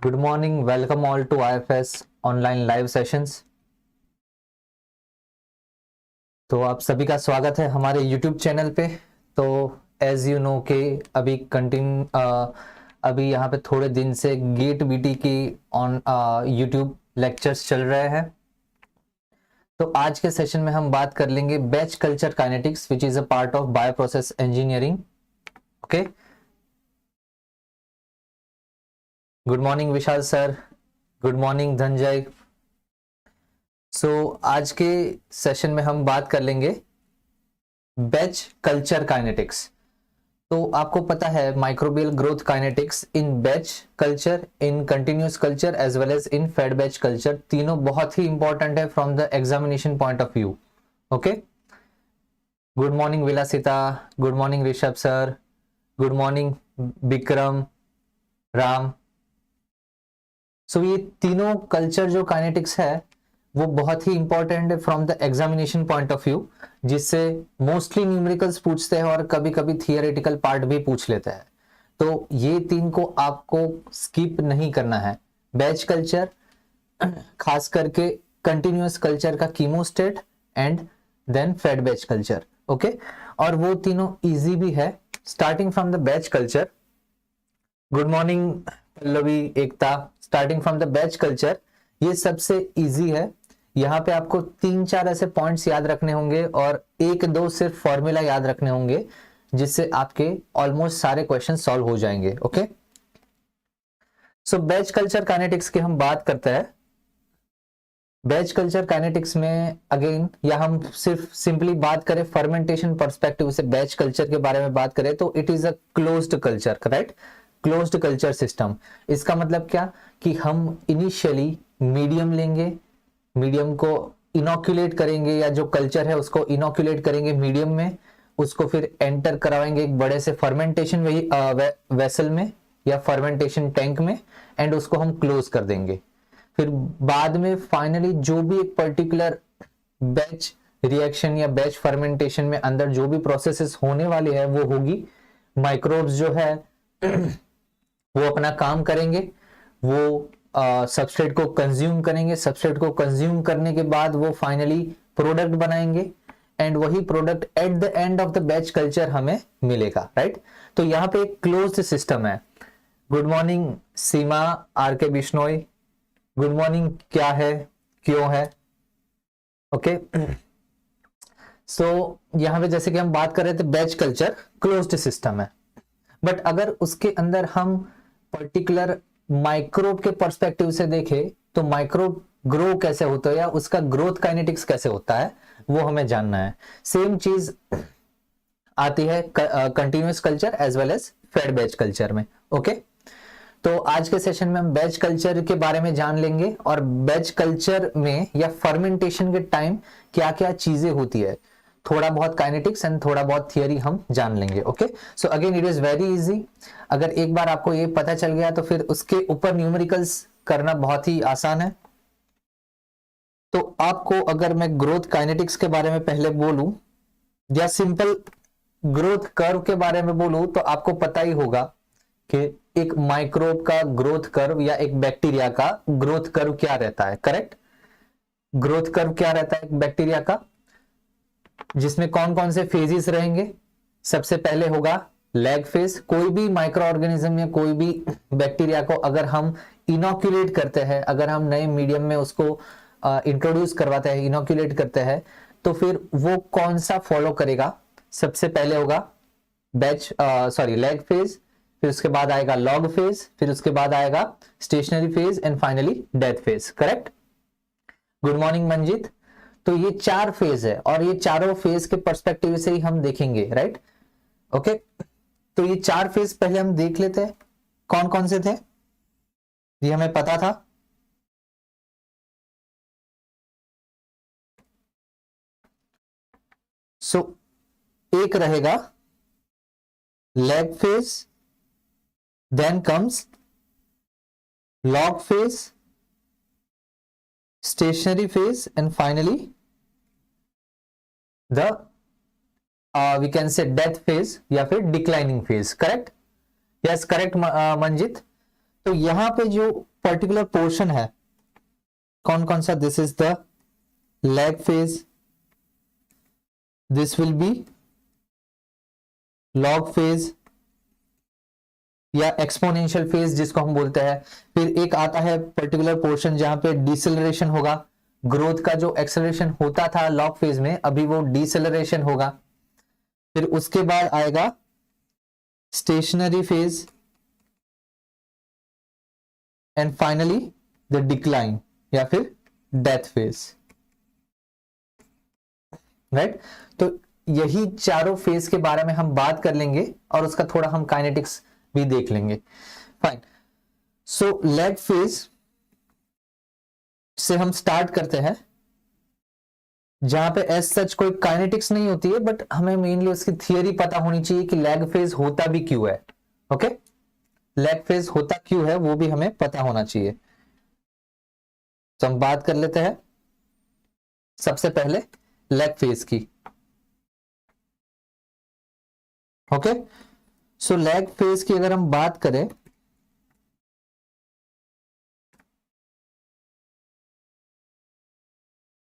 Good morning, welcome all to IFS online live sessions. तो आप सभी का स्वागत है हमारे YouTube चैनल पे। तो एज यू नो के अभी यहाँ पे थोड़े दिन से गेट बीटी की ऑन YouTube लेक्चर्स चल रहे हैं। तो आज के सेशन में हम बात कर लेंगे batch culture kinetics which is a part of bio process engineering. Okay, good morning Vishal sir, good morning Dhananjay. आज के सेशन में हम बात कर लेंगे बैच कल्चर काइनेटिक्स। तो आपको पता है microbial growth kinetics in batch culture, in continuous culture as well as in fed batch culture, तीनों बहुत ही इंपॉर्टेंट है from the examination point of view. Okay, good morning Vilasita, good morning Rishabh sir, good morning Vikram, Ram. ये तीनों culture जो kinetics है वो बहुत ही इंपॉर्टेंट है from the examination point of view, जिससे मोस्टली न्यूमेरिकल्स पूछते हैं और कभी कभी थियोरेटिकल पार्ट भी पूछ लेते हैं। तो ये तीन को आपको स्किप नहीं करना है। बैच कल्चर, खास करके कंटिन्यूअस कल्चर का chemostat and then fed batch culture. Okay, और वो तीनों इजी भी है। Starting from the batch culture, good morning Pallavi, Ekta. Starting from the batch culture, ये सबसे इजी है। यहाँ पे आपको 3-4 ऐसे पॉइंट्स याद रखने होंगे और 1-2 सिर्फ फॉर्मूला याद रखने होंगे, जिससे आपके ऑलमोस्ट सारे क्वेश्चन सॉल्व हो जाएंगे। ओके, बैच कल्चर काइनेटिक्स की हम बात करते हैं। बैच कल्चर काइनेटिक्स में अगेन, या हम सिर्फ सिंपली बात करें फर्मेंटेशन पर्सपेक्टिव से बैच कल्चर के बारे में बात करें तो it is a closed culture, right? Closed culture system. इसका मतलब क्या कि हम इनिशियली मीडियम लेंगे, मीडियम को इनोक्यूलेट करेंगे, या जो कल्चर है उसको इनोक्यूलेट करेंगे मीडियम में, उसको फिर एंटर करवाएंगे एक बड़े से फर्मेंटेशन वेसल में या फर्मेंटेशन टैंक में, एंड उसको हम क्लोज कर देंगे। फिर बाद में फाइनली जो भी एक पर्टिकुलर बैच रिएक्शन या बैच फर्मेंटेशन में अंदर जो भी प्रोसेसेस होने वाली है वो होगी। माइक्रोब्स जो है वो अपना काम करेंगे, वो सबस्ट्रेट को कंज्यूम करेंगे, सबस्ट्रेट को कंज्यूम करने के बाद वो फाइनली प्रोडक्ट बनाएंगे, एंड वही product at the end of the batch culture हमें मिलेगा, राइट? तो यहाँ पे एक क्लोज्ड सिस्टम है। गुड मॉर्निंग सीमा, आर.के. Bishnoi, good morning. क्या है, क्यों है? ओके, यहाँ पे जैसे कि हम बात कर रहे थे बैच कल्चर क्लोज्ड सिस्टम है, बट अगर उसके अंदर हम पर्टिकुलर माइक्रोब के पर्सपेक्टिव से देखें तो माइक्रोब ग्रो कैसे होता है या उसका ग्रोथ काइनेटिक्स कैसे होता है वो हमें जानना है। सेम चीज आती है continuous culture as well as fed batch culture में। ओके, तो आज के सेशन में हम बैच कल्चर के बारे में जान लेंगे और बैच कल्चर में या फर्मेंटेशन के टाइम क्या क्या चीजें होती है, थोड़ा बहुत काइनेटिक्स एंड थोड़ा बहुत थियरी हम जान लेंगे। Okay, so again it is very easy. अगर एक बार आपको ये पता चल गया तो फिर उसके ऊपर न्यूमेरिकल्स करना बहुत ही आसान है। तो आपको अगर मैं ग्रोथ काइनेटिक्स के बारे में पहले बोलूं या सिंपल ग्रोथ कर्व के बारे में बोलूं तो आपको पता ही होगा कि एक माइक्रोब का ग्रोथ कर्व या एक बैक्टीरिया का ग्रोथ कर्व क्या रहता है, करेक्ट? ग्रोथ कर्व क्या रहता है एक बैक्टीरिया का, जिसमें कौन कौन से फेजेस रहेंगे? सबसे पहले होगा लैग फेज। कोई भी माइक्रो ऑर्गेनिज्म या कोई भी बैक्टीरिया को अगर हम इनोक्यूलेट करते हैं, अगर हम नए मीडियम में उसको इंट्रोड्यूस करवाते हैं, इनोक्यूलेट करते हैं, तो फिर वो कौन सा फॉलो करेगा? सबसे पहले होगा लैग फेज, फिर उसके बाद आएगा लॉग फेज, फिर उसके बाद आएगा stationery phase and finally death phase, correct? Good morning Manjit. तो ये 4 फेज है और ये चारों फेज के पर्सपेक्टिव से ही हम देखेंगे, राइट? ओके, तो ये 4 फेज पहले हम देख लेते हैं कौन कौन से थे, ये हमें पता था। एक रहेगा lag phase, then comes log phase, stationary phase and finally the we can say death phase या फिर declining phase, correct? Yes, correct Manjit. तो यहाँ पे जो पर्टिकुलर पोर्शन है, कौन कौन सा, this is the lag phase, this will be log phase या एक्सपोनेंशियल फेज जिसको हम बोलते हैं। फिर एक आता है पर्टिकुलर पोर्शन जहां पे डिसेलरेशन होगा, ग्रोथ का जो एक्सेलरेशन होता था लॉग फेज में अभी वो डिसेलरेशन होगा। फिर उसके बाद आएगा stationery phase and finally the decline या फिर डेथ फेज, राइट। तो यही चारों फेज के बारे में हम बात कर लेंगे और उसका थोड़ा हम काइनेटिक्स भी देख लेंगे। फाइन, सो लैग फेज से हम स्टार्ट करते हैं जहां पे एज सच कोई काइनेटिक्स नहीं होती है, बट हमें मेनली उसकी थियरी पता होनी चाहिए कि लैग फेज होता भी क्यों है। ओके, लैग फेज होता क्यों है वो भी हमें पता होना चाहिए। तो हम बात कर लेते हैं सबसे पहले लैग फेज की। ओके, सो लैग फेज की अगर हम बात करें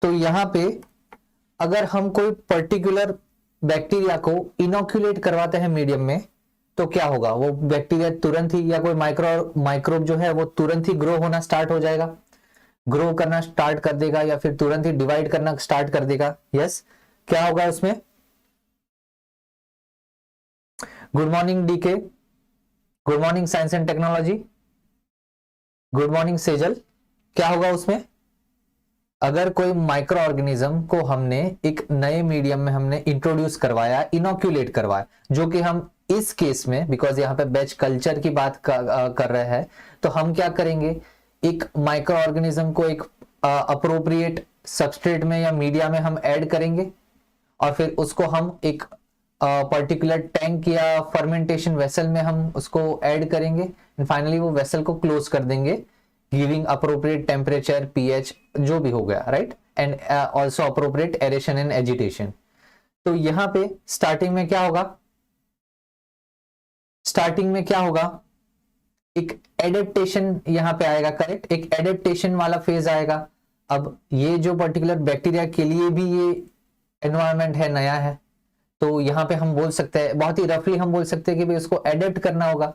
तो यहां पे अगर हम कोई पर्टिकुलर बैक्टीरिया को इनोक्यूलेट करवाते हैं मीडियम में तो क्या होगा, वो बैक्टीरिया तुरंत ही या कोई माइक्रोब जो है वो तुरंत ही ग्रो होना स्टार्ट हो जाएगा, ग्रो करना स्टार्ट कर देगा या फिर तुरंत ही डिवाइड करना स्टार्ट कर देगा। यस, क्या होगा उसमें? Good morning DK, good morning science and technology, good morning Sejal. क्या होगा उसमें? अगर कोई माइक्रो ऑर्गेनिज्म को हमने एक नए मीडियम में हमने इंट्रोड्यूस करवाया, इनोक्यूलेट करवाया, जो कि हम इस केस में बिकॉज यहाँ पे बैच कल्चर की बात कर रहे हैं, तो हम क्या करेंगे, एक माइक्रो ऑर्गेनिज्म को एक अप्रोप्रिएट सबस्ट्रेट में या मीडिया में हम ऐड करेंगे और फिर उसको हम एक पर्टिकुलर टैंक या फर्मेंटेशन वेसल में हम उसको ऐड करेंगे एंड फाइनली वो वेसल को क्लोज कर देंगे, गिविंग अप्रोप्रिएट टेम्परेचर, पीएच जो भी हो गया, right, and also appropriate aeration and agitation. तो यहां पे स्टार्टिंग में क्या होगा, स्टार्टिंग में क्या होगा, एक एडेप्टेशन यहां पे आएगा, करेक्ट, एक एडेप्टेशन वाला फेज आएगा। अब ये जो पर्टिकुलर बैक्टीरिया के लिए भी ये एनवायरमेंट है, नया है, तो यहां पे हम बोल सकते हैं, बहुत ही रफली हम बोल सकते हैं कि भाई उसको एडेप्ट करना होगा,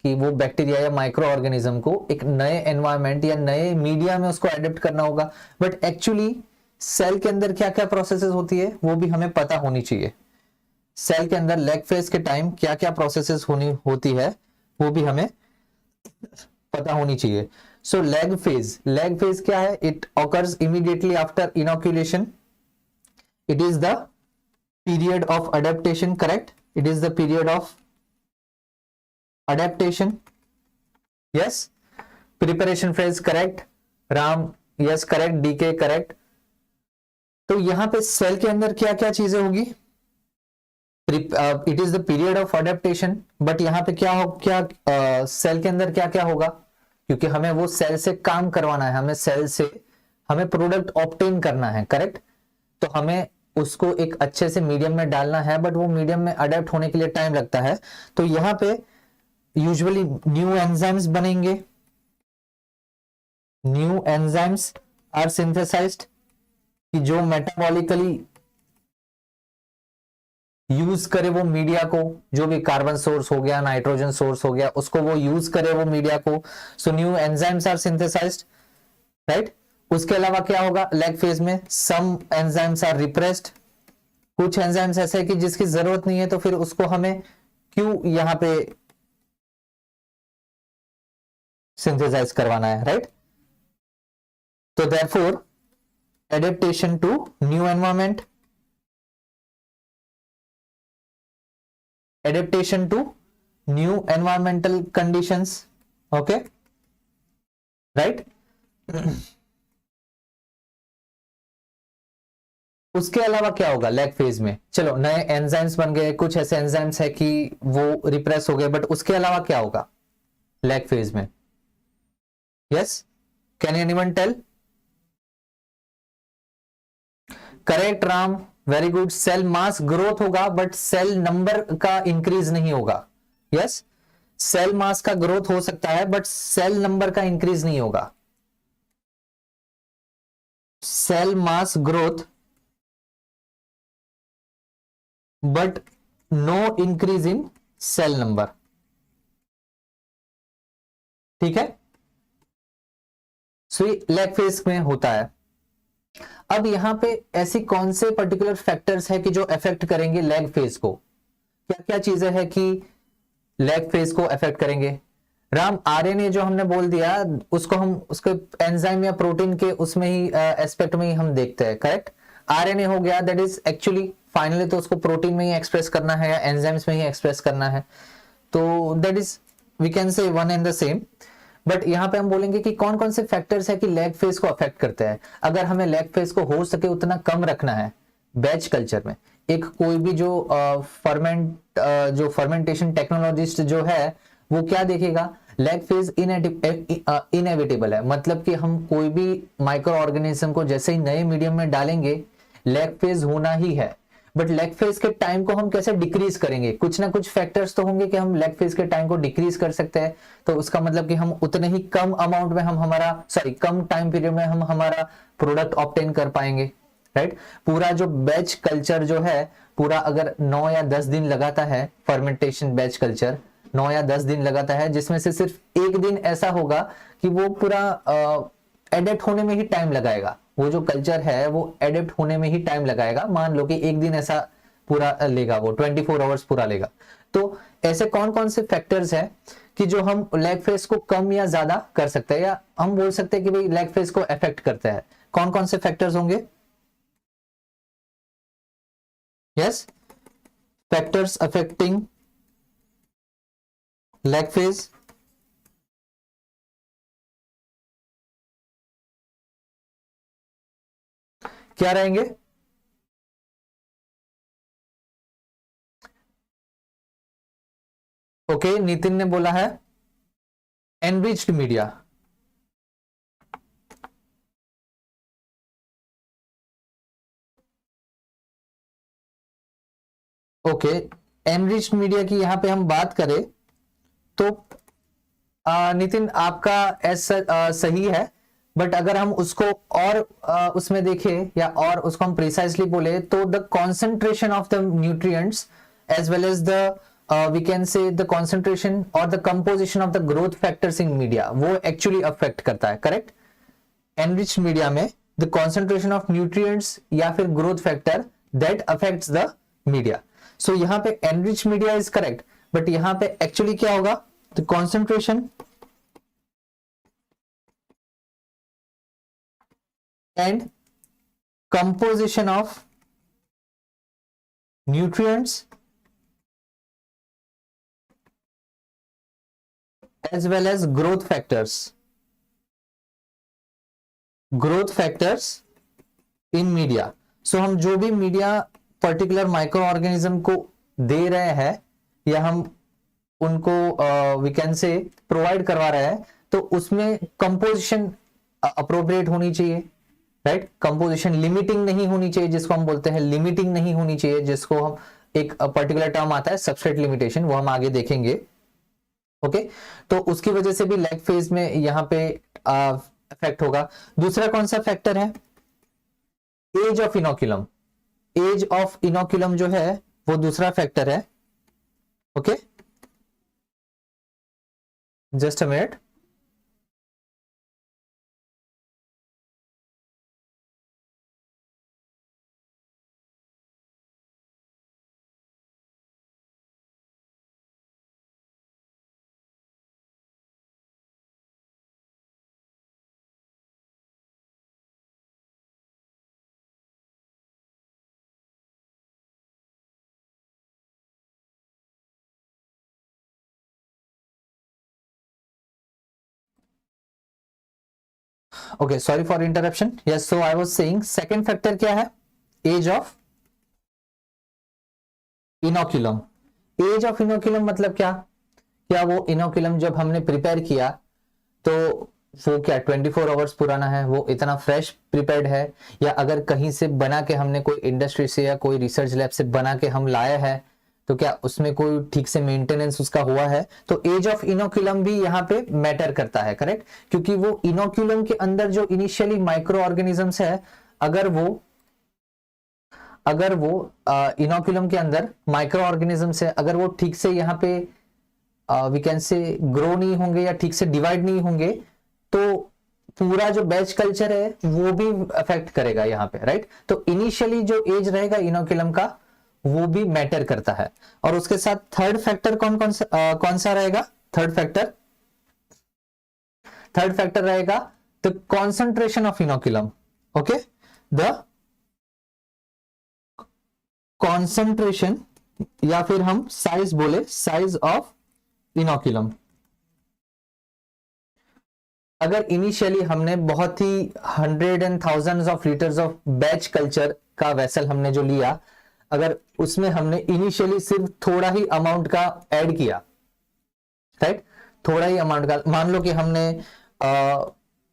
कि वो बैक्टीरिया या माइक्रो ऑर्गेनिज्म को एक नए एनवायरमेंट या नए मीडिया में उसको एडेप्ट करना होगा। बट एक्चुअली सेल के अंदर क्या क्या प्रोसेसेस होती है वो भी हमें पता होनी चाहिए। सेल के अंदर लैग फेज के टाइम क्या क्या प्रोसेसेस होती है वो भी हमें पता होनी चाहिए। सो लैग फेज क्या है? It occurs immediately after inoculation. It is the period of adaptation, correct, it is the period of adaptation. Yes, preparation phase, correct, Ram, yes, correct, DK, correct। तो यहां पे सेल के अंदर क्या क्या चीजें होगी? It is the period of adaptation, but यहां पे क्या सेल के अंदर क्या क्या होगा, क्योंकि हमें वो सेल से काम करवाना है, हमें सेल से हमें प्रोडक्ट ऑब्टेन करना है, करेक्ट। तो हमें उसको एक अच्छे से मीडियम में डालना है, बट वो मीडियम में अडेप्ट होने के लिए टाइम लगता है। तो यहां पे यूजुअली न्यू एंजाइम्स बनेंगे, न्यू एंजाइम्स आर सिंथेसाइज्ड, कि जो मेटाबॉलिकली यूज करे वो मीडिया को, जो भी कार्बन सोर्स हो गया, नाइट्रोजन सोर्स हो गया, उसको वो यूज करे वो मीडिया को। So new enzymes are synthesized, right. उसके अलावा क्या होगा लैग फेज में? सम एंजाइम्स आर रिप्रेस्ड, कुछ एंजाइम्स ऐसे कि जिसकी जरूरत नहीं है, तो फिर उसको हमें क्यों यहां पे सिंथेसाइज करवाना है, राइट। तो therefore adaptation to new environment, adaptation to new environmental conditions, okay, right. उसके अलावा क्या होगा लैग फेज में? चलो नए एंजाइम्स बन गए, कुछ ऐसे एंजाइम्स है कि वो रिप्रेस हो गए, बट उसके अलावा क्या होगा लैग फेज में? Yes, can anyone tell? Correct Ram, very good. Cell mass growth होगा बट सेल नंबर का इंक्रीज नहीं होगा। यस, सेल मास का ग्रोथ हो सकता है बट सेल नंबर का इंक्रीज नहीं होगा। Cell mass growth but no increase in cell number. ठीक है, सो ये लैग फेज में होता है। अब यहां पे ऐसी कौन से पर्टिकुलर फैक्टर्स है कि जो अफेक्ट करेंगे लैग फेज को? क्या क्या चीजें हैं कि लैग फेज को अफेक्ट करेंगे? राम, आरएनए जो हमने बोल दिया उसको हम उसके एंजाइम या प्रोटीन के उसमें ही एस्पेक्ट में ही हम देखते हैं, करेक्ट। आरएनए हो गया, दैट इज एक्चुअली फाइनली तो उसको प्रोटीन में ही एक्सप्रेस करना है या एंजाइम्स में ही एक्सप्रेस करना है, तो that is we can say one and the same. But यहाँ पे हम बोलेंगे कि कौन कौन से फैक्टर्स है कि लैग फेज को अफेक्ट करते हैं। अगर हमें लैग फेज को हो सके उतना कम रखना है बैच कल्चर में, एक कोई भी जो जो फर्मेंटेशन टेक्नोलॉजिस्ट जो है वो क्या देखेगा, लैग फेज इनएविटेबल है, मतलब कि हम कोई भी माइक्रो ऑर्गेनिज्म को जैसे ही नए मीडियम में डालेंगे लैग फेज होना ही है। बट लैग फेज के टाइम को हम कैसे डिक्रीज करेंगे? कुछ ना कुछ फैक्टर्स तो होंगे कि हम लैग फेज के टाइम को डिक्रीज कर सकते हैं। तो उसका मतलब कि हम उतने ही कम अमाउंट में हम हमारा कम टाइम पीरियड में हम हमारा प्रोडक्ट ऑब्टेन कर पाएंगे, राइट। पूरा जो बैच कल्चर जो है पूरा अगर 9 या 10 दिन लगाता है, फर्मेंटेशन बैच कल्चर 9 या 10 दिन लगाता है, जिसमें से सिर्फ एक दिन ऐसा होगा कि वो पूरा एडेप्ट होने में ही टाइम लगाएगा। वो जो कल्चर है वो एडेप्ट होने में ही टाइम लगाएगा। मान लो कि एक दिन ऐसा पूरा लेगा, वो 24 आवर्स पूरा लेगा। तो ऐसे कौन कौन से फैक्टर्स हैं कि जो हम लैग फेज को कम या ज्यादा कर सकते हैं, या हम बोल सकते हैं कि भाई लैग फेज को अफेक्ट करते हैं? कौन कौन से फैक्टर्स होंगे? Yes, factors affecting lag phase. क्या रहेंगे? ओके, नितिन ने बोला है enriched media. Okay, enriched media की यहां पे हम बात करें तो नितिन आपका ऐसा सही है, बट अगर हम उसको और उसमें देखें या और उसको हम प्रिसाइसली बोले तो the concentration of the nutrients as well as the we can say the concentration और the composition of the growth factors in media वो एक्चुअली अफेक्ट करता है, करेक्ट। एनरिच्ड मीडिया में द कॉन्सेंट्रेशन ऑफ न्यूट्रिएंट्स या फिर growth factor that affects the media. So यहां पे enrich media is correct, but यहां पे एक्चुअली क्या होगा, the concentration and composition of nutrients as well as growth factors in media। सो हम जो भी मीडिया पर्टिकुलर माइक्रो ऑर्गेनिज्म को दे रहे हैं या हम उनको वी कैन से प्रोवाइड करवा रहे हैं, तो उसमें कंपोजिशन अप्रोप्रिएट होनी चाहिए, राइट। कंपोजिशन लिमिटिंग नहीं होनी चाहिए, जिसको हम बोलते हैं लिमिटिंग नहीं होनी चाहिए, जिसको हम एक पर्टिकुलर टर्म आता है सबस्ट्रेट लिमिटेशन, वो हम आगे देखेंगे। ओके, तो उसकी वजह से भी लैग फेज में यहां पे इफेक्ट होगा। दूसरा कौन सा फैक्टर है, age of inoculum. Age of inoculum जो है वो दूसरा फैक्टर है। Okay, just a minute. Okay, sorry for interruption. Yes, so I was saying second factor क्या है, age of inoculum. Age of inoculum मतलब क्या, क्या वो इनोक्यूलम जब हमने प्रिपेयर किया तो वो क्या 24 आवर्स पुराना है, वो इतना फ्रेश प्रिपेयर्ड है, या अगर कहीं से बना के हमने कोई इंडस्ट्री से या कोई रिसर्च लैब से बना के हम लाए हैं तो क्या उसमें कोई ठीक से मेंटेनेंस उसका हुआ है? तो एज ऑफ इनोक्यूलम भी यहाँ पे मैटर करता है, करेक्ट, क्योंकि वो इनोक्यूलम के अंदर जो इनिशियली माइक्रो ऑर्गेनिजम्स है, अगर वो इनोक्यूलम के अंदर माइक्रो ऑर्गेनिजम्स है, अगर वो ठीक से यहाँ पे वी कैन से ग्रो नहीं होंगे या ठीक से डिवाइड नहीं होंगे, तो पूरा जो बैच कल्चर है वो भी अफेक्ट करेगा यहाँ पे, राइट। तो इनिशियली जो एज रहेगा इनोक्यूलम का वो भी मैटर करता है। और उसके साथ थर्ड फैक्टर कौन सा रहेगा? थर्ड फैक्टर रहेगा the concentration of inoculum. Okay, the concentration, या फिर हम साइज बोले, साइज ऑफ इनोक्यूलम। अगर इनिशियली हमने बहुत ही 100 and thousands of litres of batch culture का वेसल हमने जो लिया, अगर उसमें हमने इनिशियली सिर्फ थोड़ा ही अमाउंट का ऐड किया, राइट, थोड़ा ही अमाउंट का, मान लो कि हमने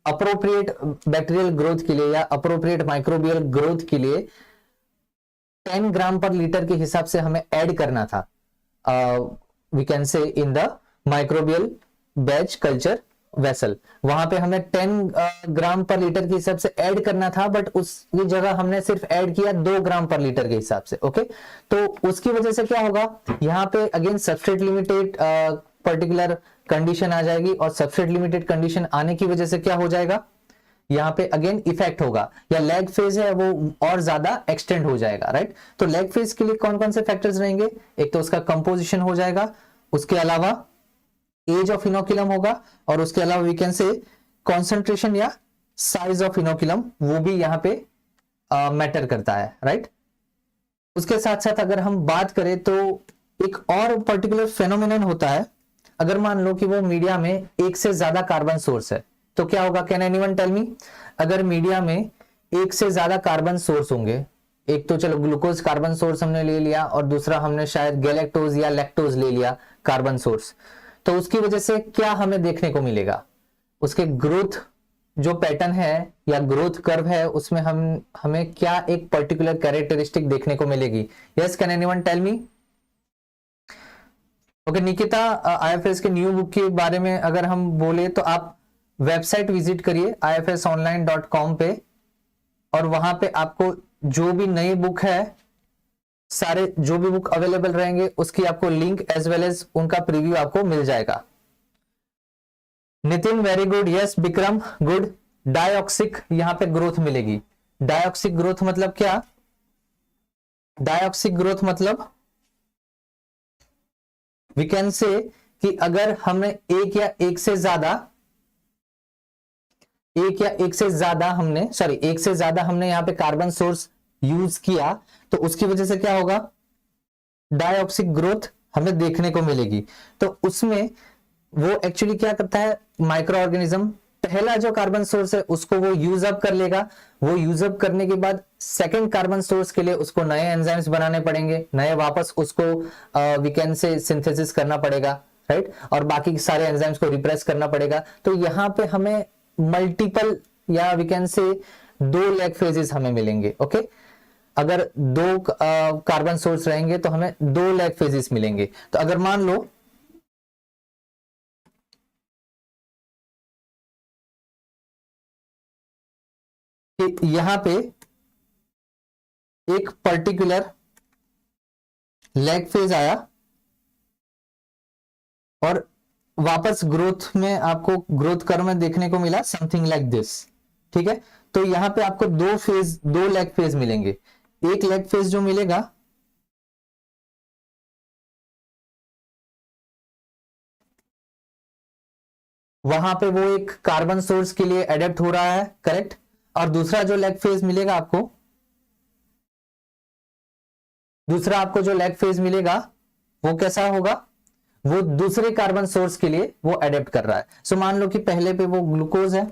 अप्रोप्रिएट बैक्टीरियल ग्रोथ के लिए या अप्रोप्रिएट माइक्रोबियल ग्रोथ के लिए 10 ग्राम पर लीटर के हिसाब से हमें ऐड करना था, we can say in the microbial batch culture vessel, वहां पे हमें 10 ग्राम पर लीटर के हिसाब से ऐड करना था, बट उसकी जगह हमने सिर्फ ऐड किया 2 ग्राम पर लीटर के हिसाब से। ओके, तो उसकी वजह से क्या होगा, यहाँ पे again substrate limited particular condition आ जाएगी, और सबस्ट्रेट लिमिटेड कंडीशन आने की वजह से क्या हो जाएगा, यहाँ पे अगेन इफेक्ट होगा, या लैग फेज है वो और ज्यादा एक्सटेंड हो जाएगा, राइट। तो लैग फेज के लिए कौन कौन से फैक्टर्स रहेंगे? एक तो उसका कंपोजिशन हो जाएगा, उसके अलावा एज ऑफ इनोक्यूलम होगा, और उसके अलावा वी कैन से कॉन्सेंट्रेशन या साइज ऑफ इनोक्यूलम, वो भी यहाँ पे मैटर करता है, राइट। उसके साथ साथ अगर हम बात करें तो एक और पर्टिकुलर फेनोमेनन होता है, अगर मान लो कि वो मीडिया में एक से ज्यादा कार्बन सोर्स है, तो क्या होगा? Can anyone tell me? अगर मीडिया में एक से ज्यादा कार्बन सोर्स होंगे, एक तो चलो ग्लूकोज कार्बन सोर्स हमने ले लिया, और दूसरा हमने शायद गैलेक्टोज या लैक्टोज ले लिया कार्बन सोर्स, तो उसकी वजह से क्या हमें देखने को मिलेगा? उसके ग्रोथ जो पैटर्न है या ग्रोथ कर्व है, उसमें हमें क्या एक पर्टिकुलर कैरेक्टरिस्टिक देखने को मिलेगी? Yes, can anyone tell me? Okay Nikita, IFS के न्यू बुक के बारे में अगर हम बोले तो आप वेबसाइट विजिट करिए ifsonline.com पे, और वहां पे आपको जो भी नई बुक है, सारे जो भी बुक अवेलेबल रहेंगे उसकी आपको लिंक एज वेल एज उनका प्रीव्यू आपको मिल जाएगा। Nitin very good, yes Vikram good. Diauxic यहाँ पे ग्रोथ मिलेगी। डायऑक्सिक ग्रोथ मतलब क्या? डायऑक्सिक ग्रोथ मतलब वी कैन से कि अगर हमने एक या एक से ज्यादा हमने यहाँ पे कार्बन सोर्स यूज किया, तो उसकी वजह से क्या होगा? डायऑक्सिक ग्रोथ हमें देखने को मिलेगी। तो उसमें वो एक्चुअली क्या करता है, माइक्रो ऑर्गेनिज्म पहला जो कार्बन सोर्स है उसको वो यूज अप कर लेगा, वो यूज अप करने के बाद सेकंड कार्बन सोर्स के लिए उसको नए एंजाइम्स बनाने पड़ेंगे, नए वापस उसको वी कैन से सिंथेसिस करना पड़ेगा, राइट, और बाकी सारे एंजाइम्स को रिप्रेस करना पड़ेगा। तो यहाँ पे हमें मल्टीपल या वी कैन से 2 लैग फेजेस हमें मिलेंगे। ओके, अगर 2 कार्बन सोर्स रहेंगे तो हमें 2 लैग फेजेस मिलेंगे। तो अगर मान लो कि यहां पे एक पर्टिकुलर लैग फेज आया और वापस ग्रोथ में आपको ग्रोथ कर्व में देखने को मिला समथिंग लाइक दिस, ठीक है। तो यहां पे आपको 2 लैग फेज मिलेंगे। एक लैग फेज जो मिलेगा वहां पे वो एक कार्बन सोर्स के लिए एडेप्ट हो रहा है, करेक्ट, और दूसरा जो लैग फेज मिलेगा आपको, दूसरा आपको जो लैग फेज मिलेगा वो कैसा होगा? वो दूसरे कार्बन सोर्स के लिए वो एडेप्ट कर रहा है। सो मान लो कि पहले पे वो ग्लूकोज है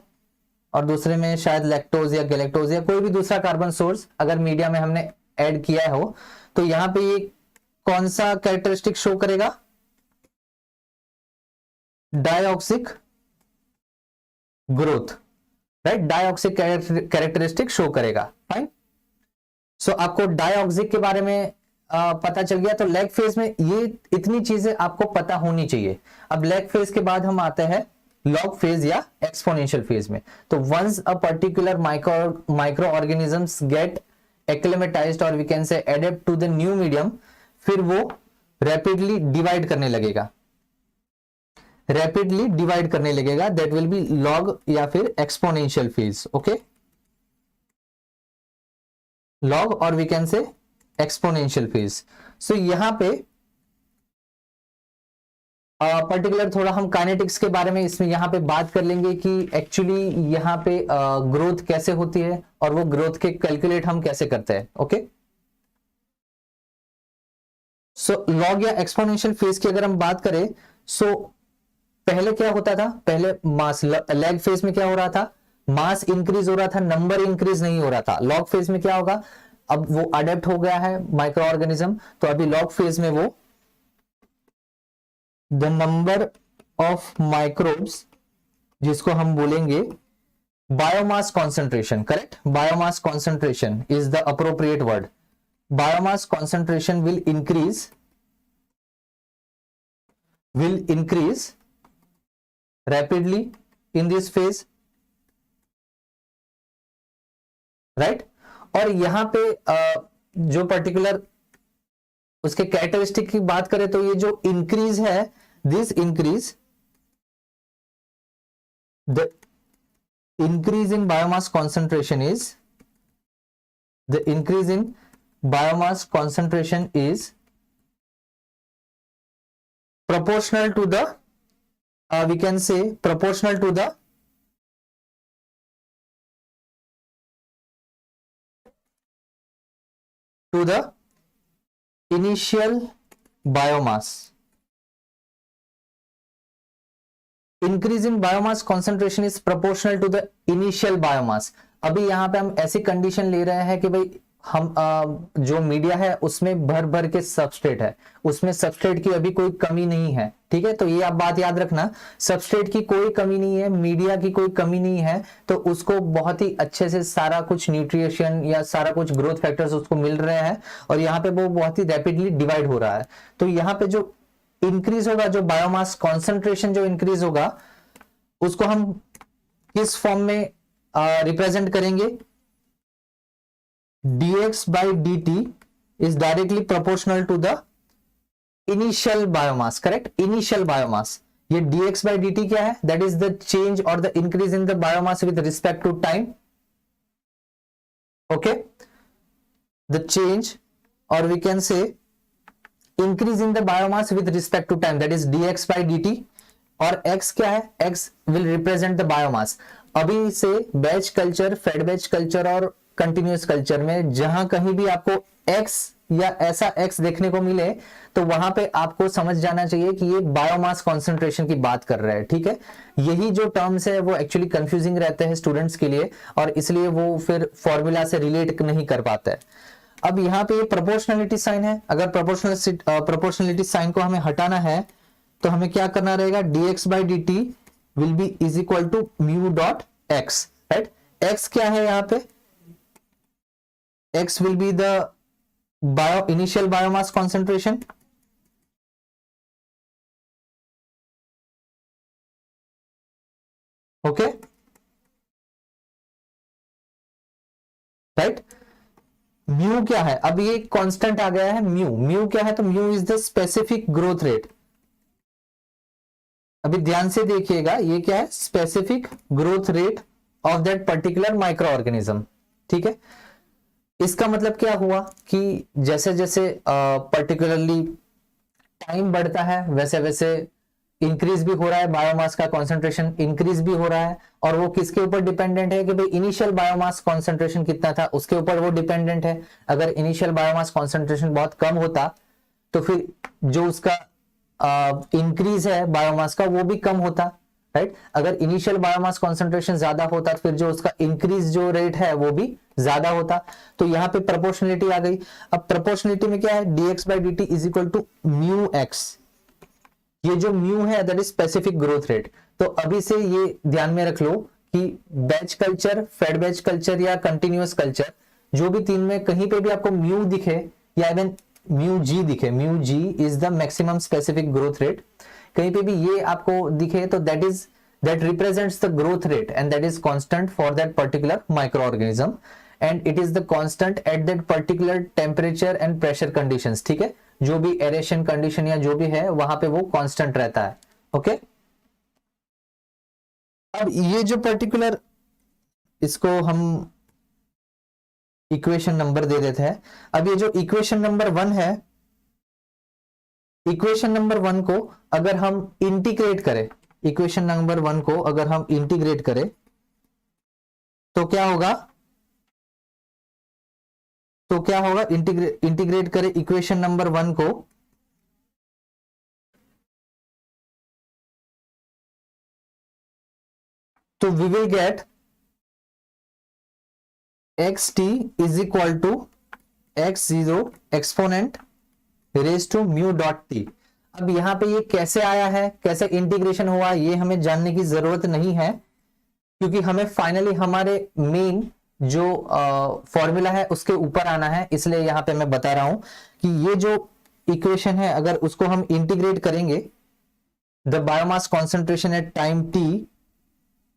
और दूसरे में शायद लैक्टोज या गैलेक्टोज या कोई भी दूसरा कार्बन सोर्स अगर मीडिया में हमने ऐड किया हो, तो यहां पे ये कौन सा कैरेक्टरिस्टिक शो करेगा? Diauxic growth, right, diauxic characteristic show करेगा। फाइन, सो आपको डायऑक्सिक के बारे में पता चल गया। तो लैग फेज में ये इतनी चीजें आपको पता होनी चाहिए। अब लैग फेज के बाद हम आते हैं लॉग फेज या एक्सपोनेंशियल फेज में। तो once a particular microorganisms get acclimatised और we can say adapt to the new medium, फिर वो रैपिडली डिवाइड करने लगेगा, रैपिडली डिवाइड करने लगेगा। दैट विल बी लॉग या फिर एक्सपोनेंशियल फेज। ओके, लॉग और we can say exponential phase. So यहां पे पर्टिकुलर थोड़ा हम काइनेटिक्स के बारे में इसमें यहां पे बात कर लेंगे कि एक्चुअली यहां पे ग्रोथ कैसे होती है और वो ग्रोथ के कैलकुलेट हम कैसे करते हैं। ओके, सो लॉग या एक्सपोनेंशियल फेज की अगर हम बात करें, सो पहले क्या होता था, पहले मास लैग फेज में क्या हो रहा था, मास इंक्रीज हो रहा था, नंबर इंक्रीज नहीं हो रहा था। लॉग फेज में क्या होगा, अब वो अडेप्ट हो गया है माइक्रो ऑर्गेनिज्म, तो अभी लॉग फेज में वो द नंबर ऑफ माइक्रोब्स, जिसको हम बोलेंगे biomass concentration, correct, biomass concentration is the appropriate word. Biomass concentration will increase rapidly in this phase, right? और यहां पे जो पर्टिकुलर उसके कैरेक्टरिस्टिक की बात करें तो ये जो इंक्रीज है, this increase, the increase in biomass concentration is, the increase in biomass concentration is proportional to the we can say proportional to the initial biomass. Increase in biomass concentration is proportional to the initial biomass. अभी यहां पे हम ऐसी condition ले रहे हैं कि भाई हम जो मीडिया है उसमें भर भर के सबस्ट्रेट है, उसमें सबस्ट्रेट की अभी कोई कमी नहीं है, ठीक है। तो ये आप बात याद रखना, सबस्ट्रेट की कोई कमी नहीं है, मीडिया की कोई कमी नहीं है, तो उसको बहुत ही अच्छे से सारा कुछ न्यूट्रिशन या सारा कुछ ग्रोथ फैक्टर्स उसको मिल रहे हैं और यहाँ पे वो बहुत ही रैपिडली डिवाइड हो रहा है। तो यहाँ पे जो इंक्रीज होगा, जो बायोमास कॉन्सेंट्रेशन जो इंक्रीज होगा, उसको हम किस फॉर्म में रिप्रेजेंट करेंगे, dx by dt is directly proportional to the initial biomass, correct, initial biomass। ये dx by dt क्या है, that is the change or the increase in the biomass with respect to time, okay, the change or we can say increase in the biomass with respect to time, that is dx by dt। और x क्या है, x will represent the biomass। अभी से batch culture, fed batch culture और continuous culture में जहां कहीं भी आपको x या ऐसा x देखने को मिले तो वहां पे आपको समझ जाना चाहिए कि ये बायोमास कॉन्सेंट्रेशन की बात कर रहा है, ठीक है। यही जो टर्म्स है वो एक्चुअली कंफ्यूजिंग रहते हैं स्टूडेंट्स के लिए और इसलिए वो फिर फॉर्मूला से रिलेट नहीं कर पाता है। अब यहाँ पे प्रोपोर्शनलिटी साइन है, अगर प्रोपोर्शनलिटी साइन को हमें हटाना है तो हमें क्या करना रहेगा, dx by dt will be is equal to mu dot X, right. x क्या है यहाँ पे, x will be the initial biomass concentration, okay, right। Mu क्या है, अब ये कांस्टेंट आ गया है म्यू क्या है, तो mu is the specific growth rate. अभी ध्यान से देखिएगा, ये क्या है, specific growth rate of that particular micro organism, ठीक है। इसका मतलब क्या हुआ कि जैसे जैसे पर्टिकुलरली टाइम बढ़ता है वैसे वैसे इंक्रीज भी हो रहा है, बायोमास का कॉन्सेंट्रेशन इंक्रीज भी हो रहा है। और वो किसके ऊपर डिपेंडेंट है कि भाई इनिशियल बायोमास कॉन्सेंट्रेशन कितना था उसके ऊपर वो डिपेंडेंट है। अगर इनिशियल बायोमास कॉन्सेंट्रेशन बहुत कम होता तो फिर जो उसका इंक्रीज है बायोमास का वो भी कम होता, राइट। अगर इनिशियल बायोमास कॉन्सेंट्रेशन ज्यादा होता तो फिर जो उसका इंक्रीज जो रेट है वो भी ज्यादा होता। तो यहाँ पे प्रोपोर्शनलिटी आ गई। अब प्रोपोर्शनलिटी में क्या है, dx by dt is equal to mu X. ये जो म्यू है that is specific growth rate. तो अभी से ये ध्यान में रख लो कि batch culture, fed batch culture या कंटिन्यूअस कल्चर, जो भी तीन में कहीं पे भी आपको म्यू दिखे या इवन म्यू जी दिखे, mu G is the maximum specific growth rate, कहीं पे भी ये आपको दिखे तो that represents the growth rate and that is constant for that particular microorganism and it is the constant at that particular temperature and pressure conditions, ठीक है, जो भी एरेशन कंडीशन या जो भी है वहां पे वो कांस्टेंट रहता है। ओके, अब ये जो पर्टिकुलर, इसको हम इक्वेशन नंबर दे देते हैं। अब ये जो इक्वेशन नंबर 1 है, इक्वेशन नंबर 1 को अगर हम इंटीग्रेट करें, इक्वेशन नंबर 1 को अगर हम इंटीग्रेट करें तो क्या होगा, तो क्या होगा, इंटीग्रेट करें इक्वेशन नंबर 1 को, तो we will get xt is equal to x0 exponent raise to mu dot T. अब यहां पे ये कैसे आया है, कैसे इंटीग्रेशन हुआ, ये हमें जानने की जरूरत नहीं है, क्योंकि हमें फाइनली हमारे मेन जो फॉर्मूला है उसके ऊपर आना है। इसलिए यहां पे मैं बता रहा हूं कि ये जो इक्वेशन है अगर उसको हम इंटीग्रेट करेंगे, the biomass concentration at time T,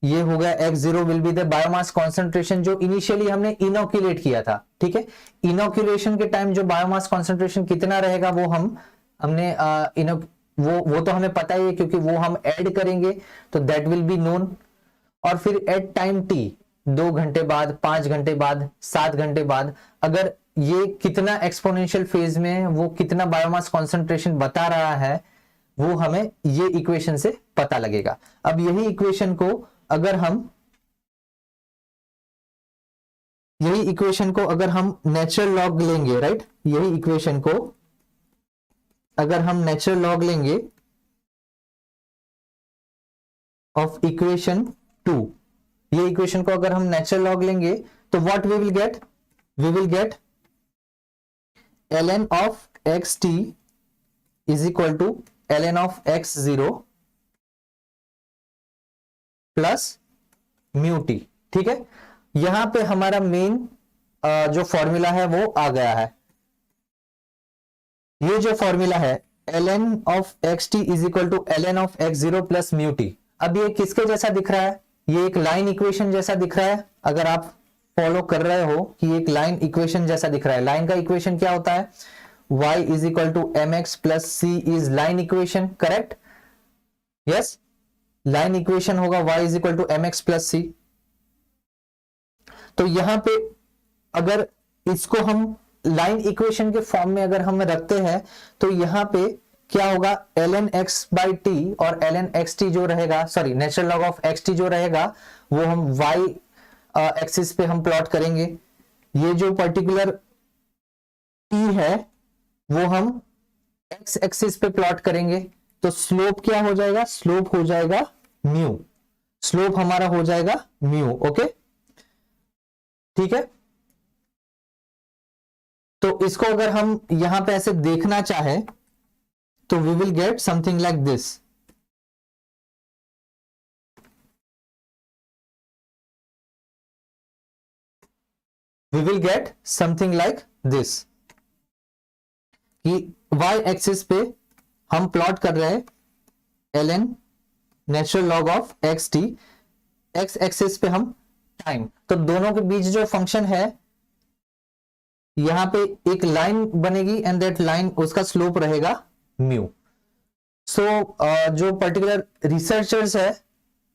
ये हो गया x0 will be the biomass concentration जो इनिशियली हमने इनोक्यूलेट किया था। ठीक है, इनोक्यूलेशन के टाइम जो बायोमास कॉन्सेंट्रेशन कितना रहेगा वो हमने वो तो हमें पता ही है, क्योंकि वो हम ऐड करेंगे तो दैट विल बी नोन। और फिर एट टाइम टी, 2 घंटे बाद, 5 घंटे बाद, 7 घंटे बाद, अगर ये कितना एक्सपोनेंशियल फेज में है, वो कितना बायोमास कॉन्सेंट्रेशन बता रहा है, वो हमें ये इक्वेशन से पता लगेगा। अब यही इक्वेशन को अगर हम नेचुरल लॉग लेंगे, राइट, यही इक्वेशन को अगर हम नेचुरल लॉग लेंगे ऑफ इक्वेशन 2, ये इक्वेशन को अगर हम नेचुरल लॉग लेंगे तो what we will get, we will get ln of xt is equal to ln of x0 plus mu T. ठीक है, यहां पे हमारा मेन जो फॉर्मूला है वो आ गया है। ये जो फॉर्मूला है ln of xt is equal to ln of x0 plus mu T. अब ये किसके जैसा दिख रहा है, ये एक लाइन इक्वेशन जैसा दिख रहा है। अगर आप फॉलो कर रहे हो कि एक लाइन इक्वेशन जैसा दिख रहा है, लाइन का इक्वेशन क्या होता है, y is equal to mx plus c is line equation, correct, yes, line equation होगा y is equal to mx plus c। तो यहां पे अगर इसको हम लाइन इक्वेशन के फॉर्म में अगर हम रखते हैं तो यहां पे क्या होगा, ln x बाई टी और ln xt जो रहेगा, sorry natural log of xt जो रहेगा वो हम y एक्सिस पे हम प्लॉट करेंगे। ये जो पर्टिकुलर t है वो हम x एक्सिस पे प्लॉट करेंगे। तो स्लोप क्या हो जाएगा, स्लोप हो जाएगा म्यू, स्लोप हमारा हो जाएगा म्यू। ओके, ठीक है, तो इसको अगर हम यहां पे ऐसे देखना चाहे तो we will get something like this. We will get something like this कि y एक्सिस पे हम प्लॉट कर रहे हैं ln natural log of xt, x axis पे हम टाइम, तो दोनों के बीच जो फंक्शन है यहां पे एक लाइन बनेगी एंड दैट लाइन उसका स्लोप रहेगा म्यू। सो जो पर्टिकुलर रिसर्चर्स है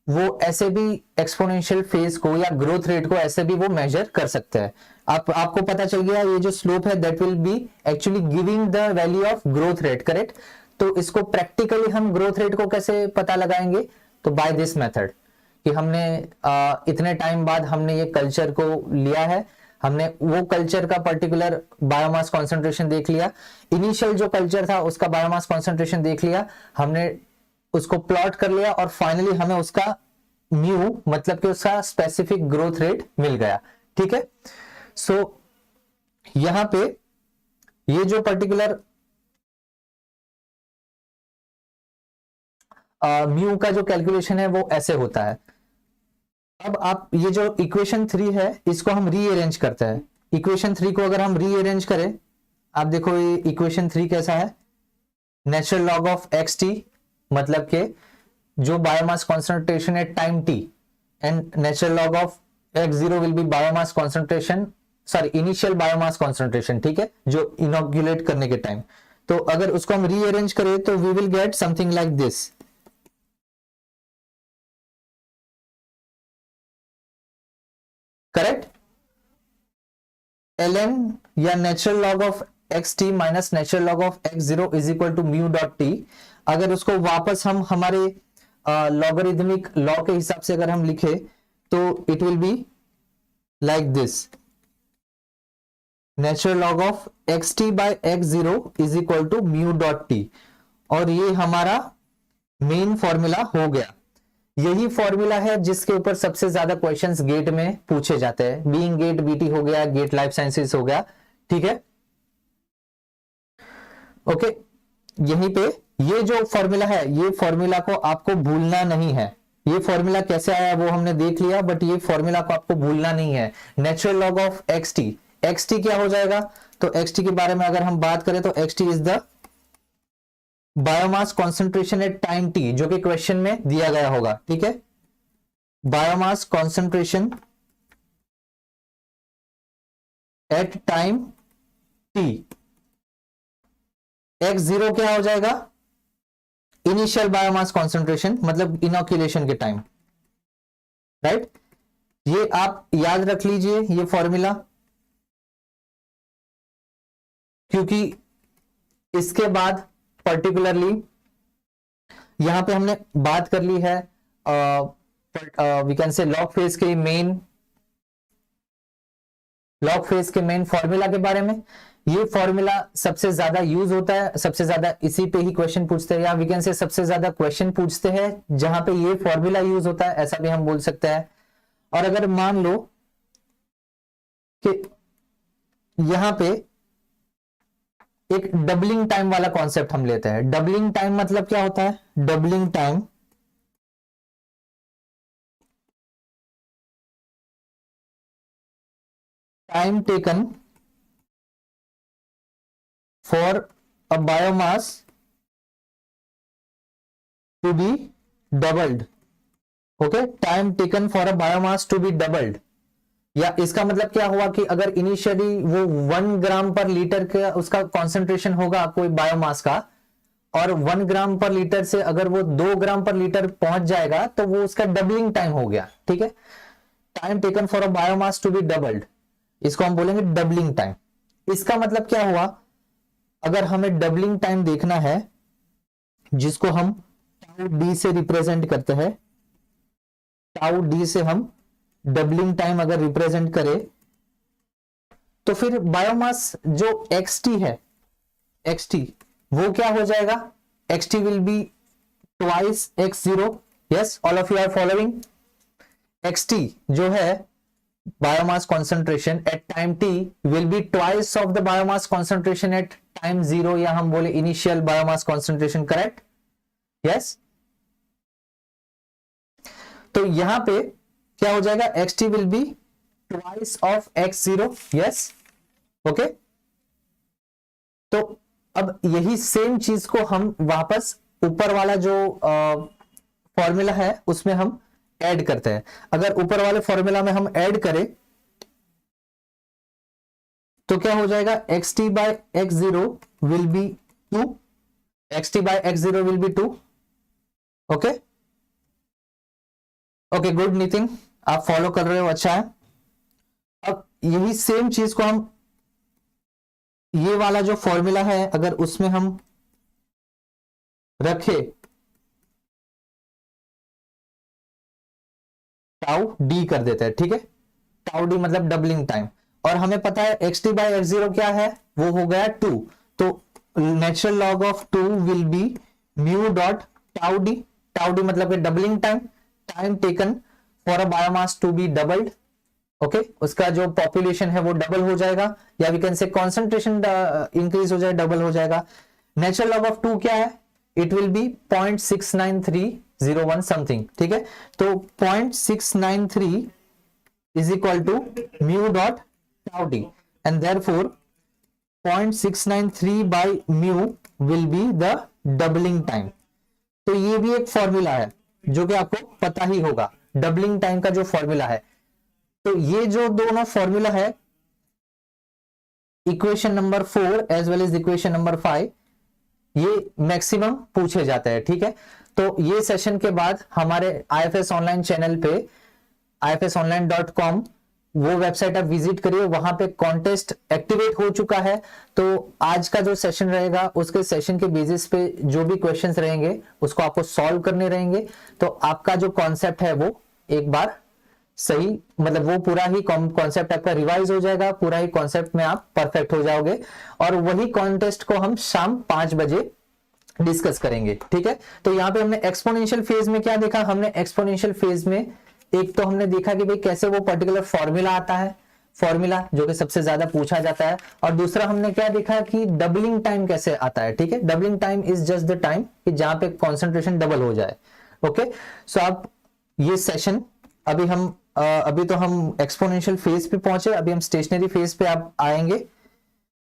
वो ऐसे भी एक्सपोनेंशियल फेज को या ग्रोथ रेट को ऐसे भी वो मेजर कर सकते हैं। आपको पता चल गया ये जो स्लोप है that will B actually giving the value of growth rate, correct. तो इसको प्रैक्टिकली हम ग्रोथ रेट को कैसे पता लगाएंगे, तो बाय दिस मेथड कि हमने इतने टाइम बाद हमने ये कल्चर को लिया है, हमने वो कल्चर का पर्टिकुलर बायोमास कॉन्सेंट्रेशन देख लिया, इनिशियल जो कल्चर था उसका बायोमास कॉन्सेंट्रेशन देख लिया, हमने उसको प्लॉट कर लिया और फाइनली हमें उसका म्यू मतलब कि उसका स्पेसिफिक ग्रोथ रेट मिल गया। ठीक है, सो यहां पे ये जो पर्टिकुलर म्यू का जो कैलकुलेशन है वो ऐसे होता है। अब आप ये जो इक्वेशन 3 है इसको हम रीअरेंज करते हैं। इक्वेशन 3 को अगर हम रीअरेंज करें आप देखो ये इक्वेशन 3 कैसा है, natural log of X T, मतलब के जो biomass concentration at time T, and natural log of X zero will be biomass concentration, sorry initial biomass concentration, ठीक है, जो इनोक्यूलेट करने के टाइम। तो अगर उसको हम रीअरेंज करें तो we will get something like this, correct. ln या natural log of X T minus natural log of X zero is equal to mu dot T. अगर उसको वापस हम हमारे लॉगरिथमिक लॉ के हिसाब से अगर हम लिखे तो it will be like this, natural log of X T by X zero is equal to mu dot T. और ये हमारा मेन फॉर्मूला हो गया। यही फॉर्मूला है जिसके ऊपर सबसे ज्यादा क्वेश्चंस गेट में पूछे जाते हैं, बीइंग गेट बीटी हो गया, गेट लाइफ साइंसेस हो गया, ठीक है, ओके। यहीं पे ये जो फॉर्मूला है, ये फॉर्मूला को आपको भूलना नहीं है। ये फॉर्मूला कैसे आया वो हमने देख लिया, बट ये फॉर्मूला को आपको भूलना नहीं है। Natural log of X T क्या हो जाएगा, तो एक्स टी के बारे में अगर हम बात करें तो x T is the biomass concentration at time T, जो कि क्वेश्चन में दिया गया होगा, ठीक है, biomass concentration at time T. X zero क्या हो जाएगा, इनिशियल बायोमास कॉन्सेंट्रेशन, मतलब इनोक्यूलेशन के टाइम, राइट। ये आप याद रख लीजिए ये फॉर्मूला, क्योंकि इसके बाद पर्टिकुलरली यहां पे हमने बात कर ली है we can say log phase के मेन फॉर्मूला के बारे में। ये फॉर्मूला सबसे ज्यादा यूज होता है, सबसे ज्यादा इसी पे ही क्वेश्चन पूछते हैं, या वी कैन से सबसे ज्यादा क्वेश्चन पूछते हैं जहां पे ये फॉर्मूला यूज होता है, ऐसा भी हम बोल सकते हैं। और अगर मान लो कि यहां पे एक डबलिंग टाइम वाला कॉन्सेप्ट हम लेते हैं। डबलिंग टाइम मतलब क्या होता है, doubling time time taken for a biomass to be doubled, okay, time taken for a biomass to be doubled. या इसका मतलब क्या हुआ कि अगर इनिशियली वो 1 ग्राम पर लीटर का उसका कॉन्सेंट्रेशन होगा कोई बायोमास का, और 1 ग्राम पर लीटर से अगर वो 2 ग्राम पर लीटर पहुंच जाएगा तो वो उसका डबलिंग टाइम हो गया, ठीक है। Time taken for a biomass to be doubled, इसको हम बोलेंगे डबलिंग टाइम। इसका मतलब क्या हुआ, अगर हमें डबलिंग टाइम देखना है, जिसको हम टाउ डी से रिप्रेजेंट करते हैं, टाउ डी से हम डबलिंग टाइम अगर रिप्रेजेंट करें, तो फिर बायोमास जो एक्सटी है, एक्सटी वो क्या हो जाएगा, X T will be twice X zero. Yes, all of you are following. X T जो है biomass concentration at time T will be twice of the biomass concentration at time zero, या हम बोले initial biomass concentration, correct. Yes, तो यहां पे क्या हो जाएगा, xt will be twice of x0, yes, okay. तो अब यही सेम चीज को हम वापस ऊपर वाला जो फॉर्मूला है उसमें हम ऐड करते हैं। अगर ऊपर वाले फॉर्मूला में हम ऐड करें तो क्या हो जाएगा, xt by x0 will be 2, xt by x0 will be 2, okay okay, good Nitin, आप फॉलो कर रहे हो, अच्छा है। अब यही सेम चीज को हम, ये वाला जो फॉर्मूला है अगर उसमें हम रखे टाउ डी कर देते हैं, ठीक है, टाउ डी मतलब डबलिंग टाइम, और हमें पता है X T by X zero क्या है, वो हो गया 2, तो natural log of 2 will be mu dot tau D मतलब doubling time, time taken for a biomass to be doubled, okay, उसका जो पॉपुलेशन है वो डबल हो जाएगा, या we can say concentration increase हो जाए, डबल हो जाएगा। नेचुरल लॉग ऑफ 2 क्या है, इट विल बी 0.69301 समथिंग, ठीक है, तो 0.693 is equal to mu dot tau D, and therefore 0.693 by mu will be the doubling time. तो ये भी एक फॉर्मूला है जो कि आपको पता ही होगा, डबलिंग टाइम का जो फॉर्मूला है। तो ये जो दोनों फॉर्मूला है, equation number 4 as well as equation number 5, ये मैक्सिमम पूछे जाते हैं। ठीक है, तो ये सेशन के बाद हमारे IFS ऑनलाइन चैनल पे ifsonline.com वो वेबसाइट आप विजिट करिए, वहां पे कॉन्टेस्ट एक्टिवेट हो चुका है। तो आज का जो सेशन रहेगा उसके सेशन के बेसिस पे जो भी क्वेश्चंस रहेंगे उसको आपको सॉल्व करने रहेंगे। तो आपका जो कॉन्सेप्ट है वो एक बार सही, मतलब वो पूरा ही कॉन्सेप्ट आपका रिवाइज हो जाएगा, पूरा ही कॉन्सेप्ट में आप परफेक्ट हो जाओगे। और वही कॉन्टेस्ट को हम शाम 5 बजे डिस्कस करेंगे। ठीक है, तो यहाँ पे हमने एक्सपोनेंशियल फेज में क्या देखा, हमने एक्सपोनेंशियल फेज में एक तो हमने देखा कि भाई कैसे वो पर्टिकुलर फॉर्मूला आता है, फॉर्मूला जो कि सबसे ज्यादा पूछा जाता है। और दूसरा हमने क्या देखा कि डबलिंग टाइम कैसे आता है। ठीक है, doubling time is just the time कि जहां पे कंसंट्रेशन डबल हो जाए। ओके, सो आप ये सेशन अभी तो हम एक्सपोनेंशियल फेज पे पहुंचे, अभी हम स्टेशनरी फेज पे आप आएंगे।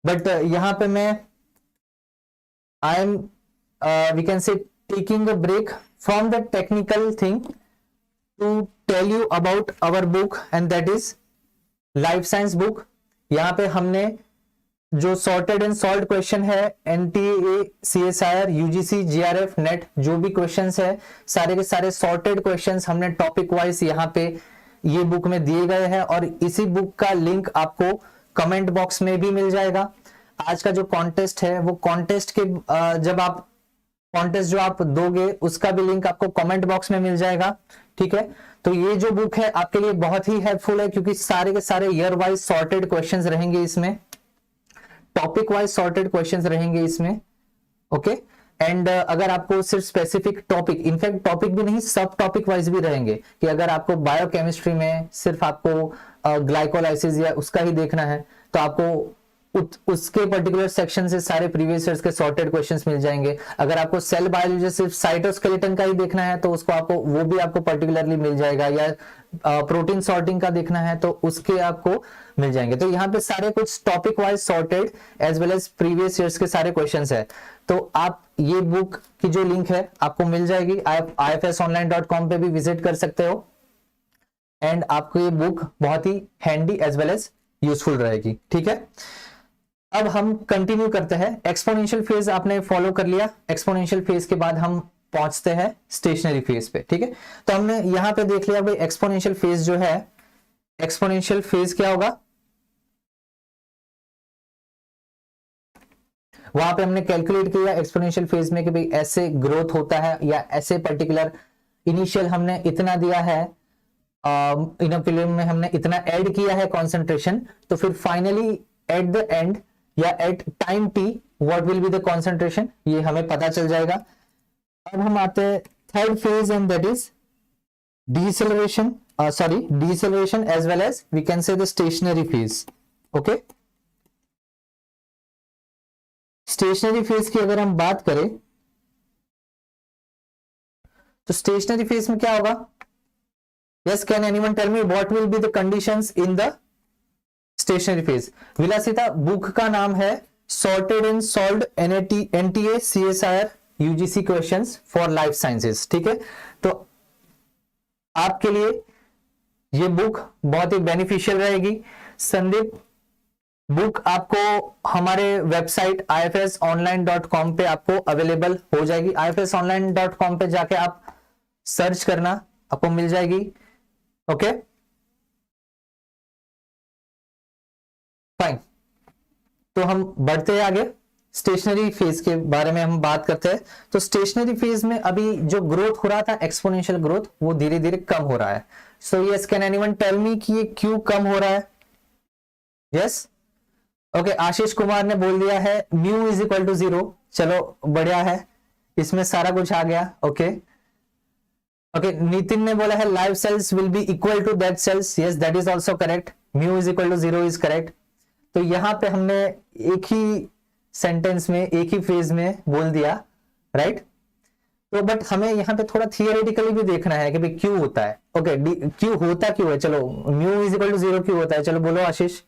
बट यहां पे मैं I am we can say taking a break from the technical thing to tell you about our book and that is life science book. यहाँ पे हमने जो सॉर्टेड एंड सॉल्व्ड क्वेश्चन है NTA CSIR UGC GRF NET जो भी questions है सारे के सारे सॉर्टेड क्वेश्चंस हमने टॉपिक वाइज यहाँ पे ये बुक में दिए गए हैं। और इसी बुक का लिंक आपको कमेंट बॉक्स में भी मिल जाएगा। आज का जो कॉन्टेस्ट है वो कॉन्टेस्ट के जब आप कॉन्टेस्ट जो आप दोगे उसका भी लिंक आपको कमेंट बॉक्स में मिल जाएगा। ठीक है, तो ये जो बुक है आपके लिए बहुत ही हेल्पफुल है क्योंकि सारे के सारे ईयर वाइज सॉर्टेड क्वेश्चंस रहेंगे इसमें, टॉपिक वाइज सॉर्टेड क्वेश्चंस रहेंगे इसमें। ओके, एंड अगर आपको सिर्फ स्पेसिफिक टॉपिक, इनफैक्ट टॉपिक भी नहीं सब टॉपिक वाइज भी रहेंगे कि अगर आपको बायोकेमिस्ट्री में सिर्फ आपको ग्लाइकोलाइसिस या उसका ही देखना है तो आपको उसके पर्टिकुलर सेक्शन से सारे प्रीवियस ईयर्स के सॉर्टेड क्वेश्चंस मिल जाएंगे। अगर आपको सेल बायोलॉजी सिर्फ साइटोस्केलेटन का ही देखना है तो उसको आपको वो भी आपको पर्टिकुलरली मिल जाएगा, या प्रोटीन सॉर्टिंग का देखना है तो उसके आपको मिल जाएंगे। तो यहाँ पे सारे कुछ topic wise sorted as well as previous years के सारे क्वेश्चंस है। तो आप ये बुक की जो लिंक है आपको मिल जाएगी, आप ifsonline.com पे भी विजिट कर सकते हो एंड आपको ये बुक बहुत ही handy as well as useful रहेगी। ठीक है, अब हम कंटिन्यू करते हैं। एक्सपोनेंशियल फेज आपने फॉलो कर लिया, एक्सपोनेंशियल फेज के बाद हम पहुंचते हैं स्टेशनरी फेज पे। ठीक है, तो हमने यहां पे देख लिया भाई एक्सपोनेंशियल फेज जो है, एक्सपोनेंशियल फेज क्या होगा, वहां पे हमने कैलकुलेट किया एक्सपोनेंशियल फेज में कि भाई ऐसे ग्रोथ होता है या ऐसे पर्टिकुलर इनिशियल हमने इतना दिया है, इनोकुलम में हमने इतना ऐड किया है कॉन्सेंट्रेशन, तो फिर फाइनली एट द एंड या at time T what will be the concentration, ये हमें पता चल जाएगा। अब हम आते हैं third phase and that is deceleration as well as we can say the stationary phase. Okay, stationary phase की अगर हम बात करें तो स्टेशनरी फेज में क्या होगा, yes can anyone tell me what will be the conditions in the stationary phase. विलासिता बुक का नाम है sorted and solved NTA CSIR UGC questions for life sciences. ठीक है, तो आपके लिए ये बुक बहुत ही बेनिफिशियल रहेगी। संदीप बुक आपको हमारे वेबसाइट ifsonline.com पे आपको अवेलेबल हो जाएगी। ifsonline.com पे जाके आप सर्च करना, आपको मिल जाएगी। ओके फाइन, तो हम बढ़ते हैं आगे, स्टेशनरी फेज के बारे में हम बात करते हैं। तो स्टेशनरी फेज में अभी जो ग्रोथ हो रहा था एक्सपोनेंशियल ग्रोथ वो धीरे धीरे कम हो रहा है। So yes can anyone tell me कि ये क्यों कम हो रहा है? यस ओके, आशीष कुमार ने बोल दिया है म्यू इज इक्वल टू 0। चलो बढ़िया है, इसमें सारा कुछ आ गया। ओके ओके, नितिन ने बोला है live cells will be equal to dead cells. Yes that is also correct, mu is equal to 0 is correct. तो यहां पे हमने एक ही सेंटेंस में एक ही फेज में बोल दिया, राइट। तो बट हमें यहाँ पे थोड़ा थियोरेटिकली भी देखना है कि भाई क्यों होता है। ओके क्यों होता क्यों है, चलो म्यू इज इक्वल टू 0 क्यों होता है, चलो बोलो आशीष।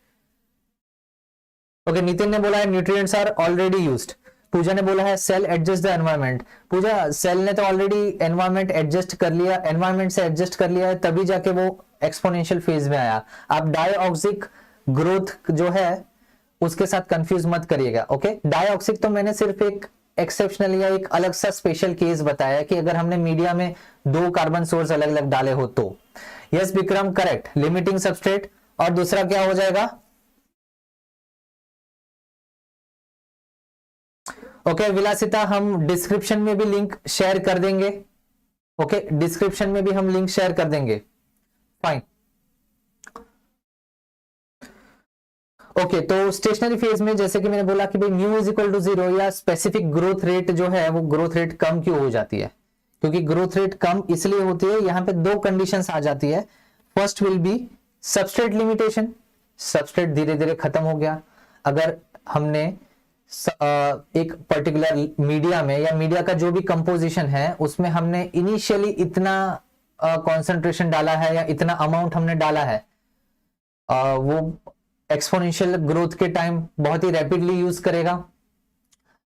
ओके, नितिन ने बोला है nutrients are already used. Pooja ने बोला है cell adjust the environment. Pooja, cell ने तो ऑलरेडी एनवायरमेंट एडजस्ट कर लिया, एनवायरमेंट से एडजस्ट कर लिया है, तभी जाके वो एक्सपोनेंशियल फेज में आया। आप डायऑक्सिक ग्रोथ जो है उसके साथ कंफ्यूज मत करिएगा। ओके, डायऑक्सिक तो मैंने सिर्फ एक एक्सेप्शनल या एक अलग सा स्पेशल केस बताया कि अगर हमने मीडिया में 2 कार्बन सोर्स अलग अलग डाले हो तो। Yes Vikram, correct, limiting substrate. और दूसरा क्या हो जाएगा? ओके विलासिता, हम डिस्क्रिप्शन में भी लिंक शेयर कर देंगे। ओके, डिस्क्रिप्शन में भी हम लिंक शेयर कर देंगे। फाइन। ओके, तो स्टेशनरी फेज में जैसे कि मैंने बोला कि भाई म्यू इज इक्वल टू 0 या स्पेसिफिक ग्रोथ रेट जो है वो ग्रोथ रेट कम क्यों हो जाती है? क्योंकि ग्रोथ रेट कम इसलिए होती है, यहां पे 2 कंडीशंस आ जाती है। First will be substrate limitation, substrate धीरे धीरे खत्म हो गया। अगर हमने एक पर्टिकुलर मीडिया में या मीडिया का जो भी कंपोजिशन है उसमें हमने इनिशियली इतना कॉन्सेंट्रेशन डाला है या इतना अमाउंट हमने डाला है, वो एक्सपोनेंशियल ग्रोथ के टाइम बहुत ही रैपिडली यूज करेगा।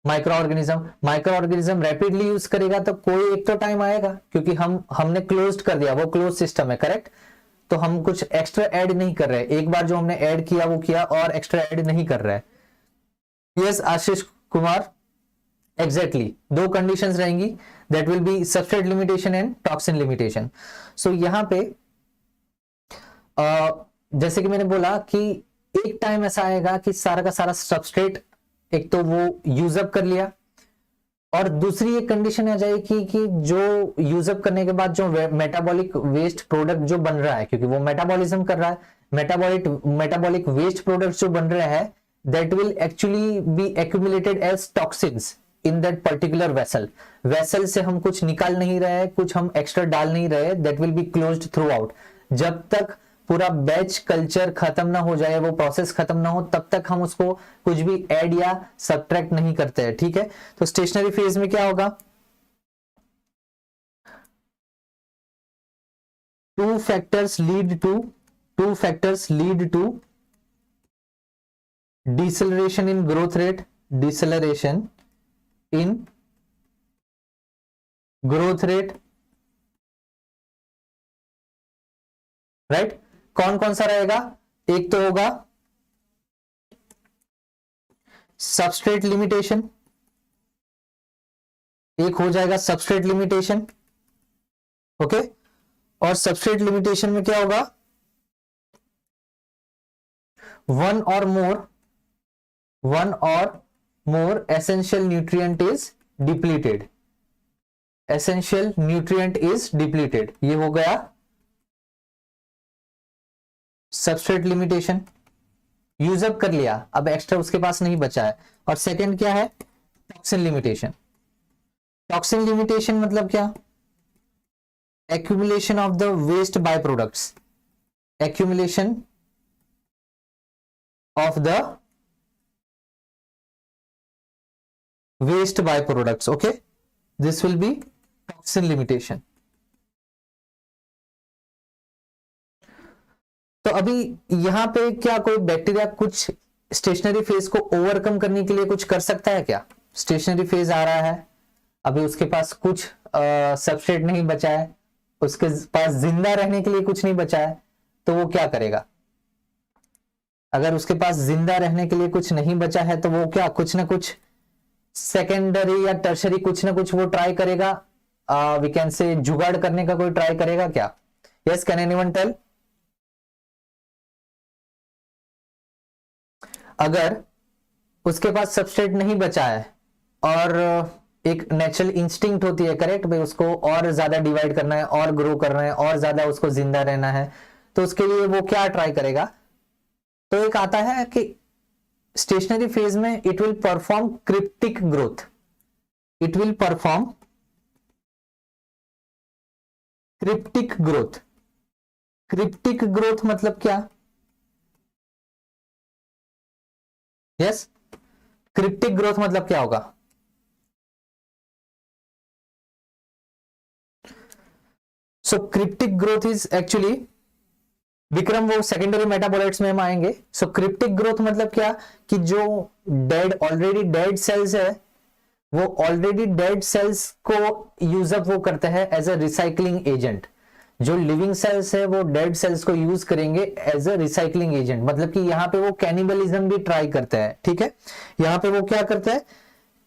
माइक्रो ऑर्गेनिज्म रैपिडली यूज करेगा तो कोई एक तो टाइम आएगा, क्योंकि हमने क्लोज्ड कर दिया, वो क्लोज सिस्टम है, करेक्ट। तो हम कुछ एक्स्ट्रा ऐड नहीं कर रहे, एक बार जो हमने ऐड किया वो किया और एक्स्ट्रा ऐड नहीं कर रहे। Yes Ashish Kumar, exactly 2 conditions रहेंगी, that will be substrate limitation and toxin limitation. So यहां पे जैसे कि मैंने बोला कि एक टाइम ऐसा आएगा कि सारा का सारा सबस्ट्रेट एक तो वो यूजअप कर लिया, और दूसरी एक कंडीशन आ जाएगी कि जो यूजअप करने के बाद जो मेटाबॉलिक वेस्ट प्रोडक्ट जो बन रहा है, क्योंकि वो मेटाबॉलिज्म कर रहा है, मेटाबॉलिक वेस्ट प्रोडक्ट जो बन रहा है that will actually be accumulated as toxins in that particular vessel से हम कुछ निकाल नहीं रहे, कुछ हम एक्स्ट्रा डाल नहीं रहे, that will be closed throughout। जब तक पूरा बैच कल्चर खत्म ना हो जाए, वो प्रोसेस खत्म ना हो, तब तक हम उसको कुछ भी ऐड या सब्ट्रैक्ट नहीं करते हैं, ठीक है। तो स्टेशनरी फेज में क्या होगा? 2 factors lead to deceleration in growth rate, right. कौन कौन सा रहेगा? एक तो होगा सबस्ट्रेट लिमिटेशन, एक हो जाएगा सबस्ट्रेट लिमिटेशन, ओके। और सबस्ट्रेट लिमिटेशन में क्या होगा? one or more essential nutrient is depleted, ये हो गया सबस्ट्रेट लिमिटेशन, यूजअप कर लिया, अब एक्स्ट्रा उसके पास नहीं बचा है। और सेकंड क्या है? टॉक्सिन लिमिटेशन मतलब क्या? Accumulation of the waste byproducts, accumulation of the waste byproducts, okay, this will be toxin limitation। तो अभी यहां पे क्या कोई बैक्टीरिया कुछ स्टेशनरी फेज को ओवरकम करने के लिए कुछ कर सकता है क्या? स्टेशनरी फेज आ रहा है, अभी उसके पास कुछ सबस्ट्रेट नहीं बचा है, उसके पास जिंदा रहने के लिए कुछ नहीं बचा है, तो वो क्या करेगा? अगर उसके पास जिंदा रहने के लिए कुछ नहीं बचा है तो वो क्या कुछ ना कुछ सेकेंडरी या टर्शरी कुछ ना कुछ वो ट्राई करेगा, वी कैन से जुगाड़ करने का कोई ट्राई करेगा क्या? Yes, can anyone tell? अगर उसके पास सबस्ट्रेट नहीं बचा है और एक नेचुरल इंस्टिंक्ट होती है, करेक्ट भाई, उसको और ज्यादा डिवाइड करना है और ग्रो करना है और ज्यादा उसको जिंदा रहना है, तो उसके लिए वो क्या ट्राई करेगा? तो एक आता है कि स्टेशनरी फेज में it will perform cryptic growth, cryptic growth मतलब क्या? यस, क्रिप्टिक ग्रोथ मतलब क्या होगा? So cryptic growth is actually Vikram वो सेकेंडरी मेटाबोलाइट्स में हम आएंगे। सो क्रिप्टिक ग्रोथ मतलब क्या, कि जो ऑलरेडी डेड सेल्स है वो ऑलरेडी डेड सेल्स को यूज अप वो करता है एज अ रिसाइकलिंग एजेंट। जो लिविंग सेल्स है वो डेड सेल्स को यूज करेंगे एज अ रिसाइकलिंग एजेंट, मतलब कि यहाँ पे वो कैनिबलिज्म भी ट्राई करता है। ठीक है, यहाँ पे वो क्या करता है,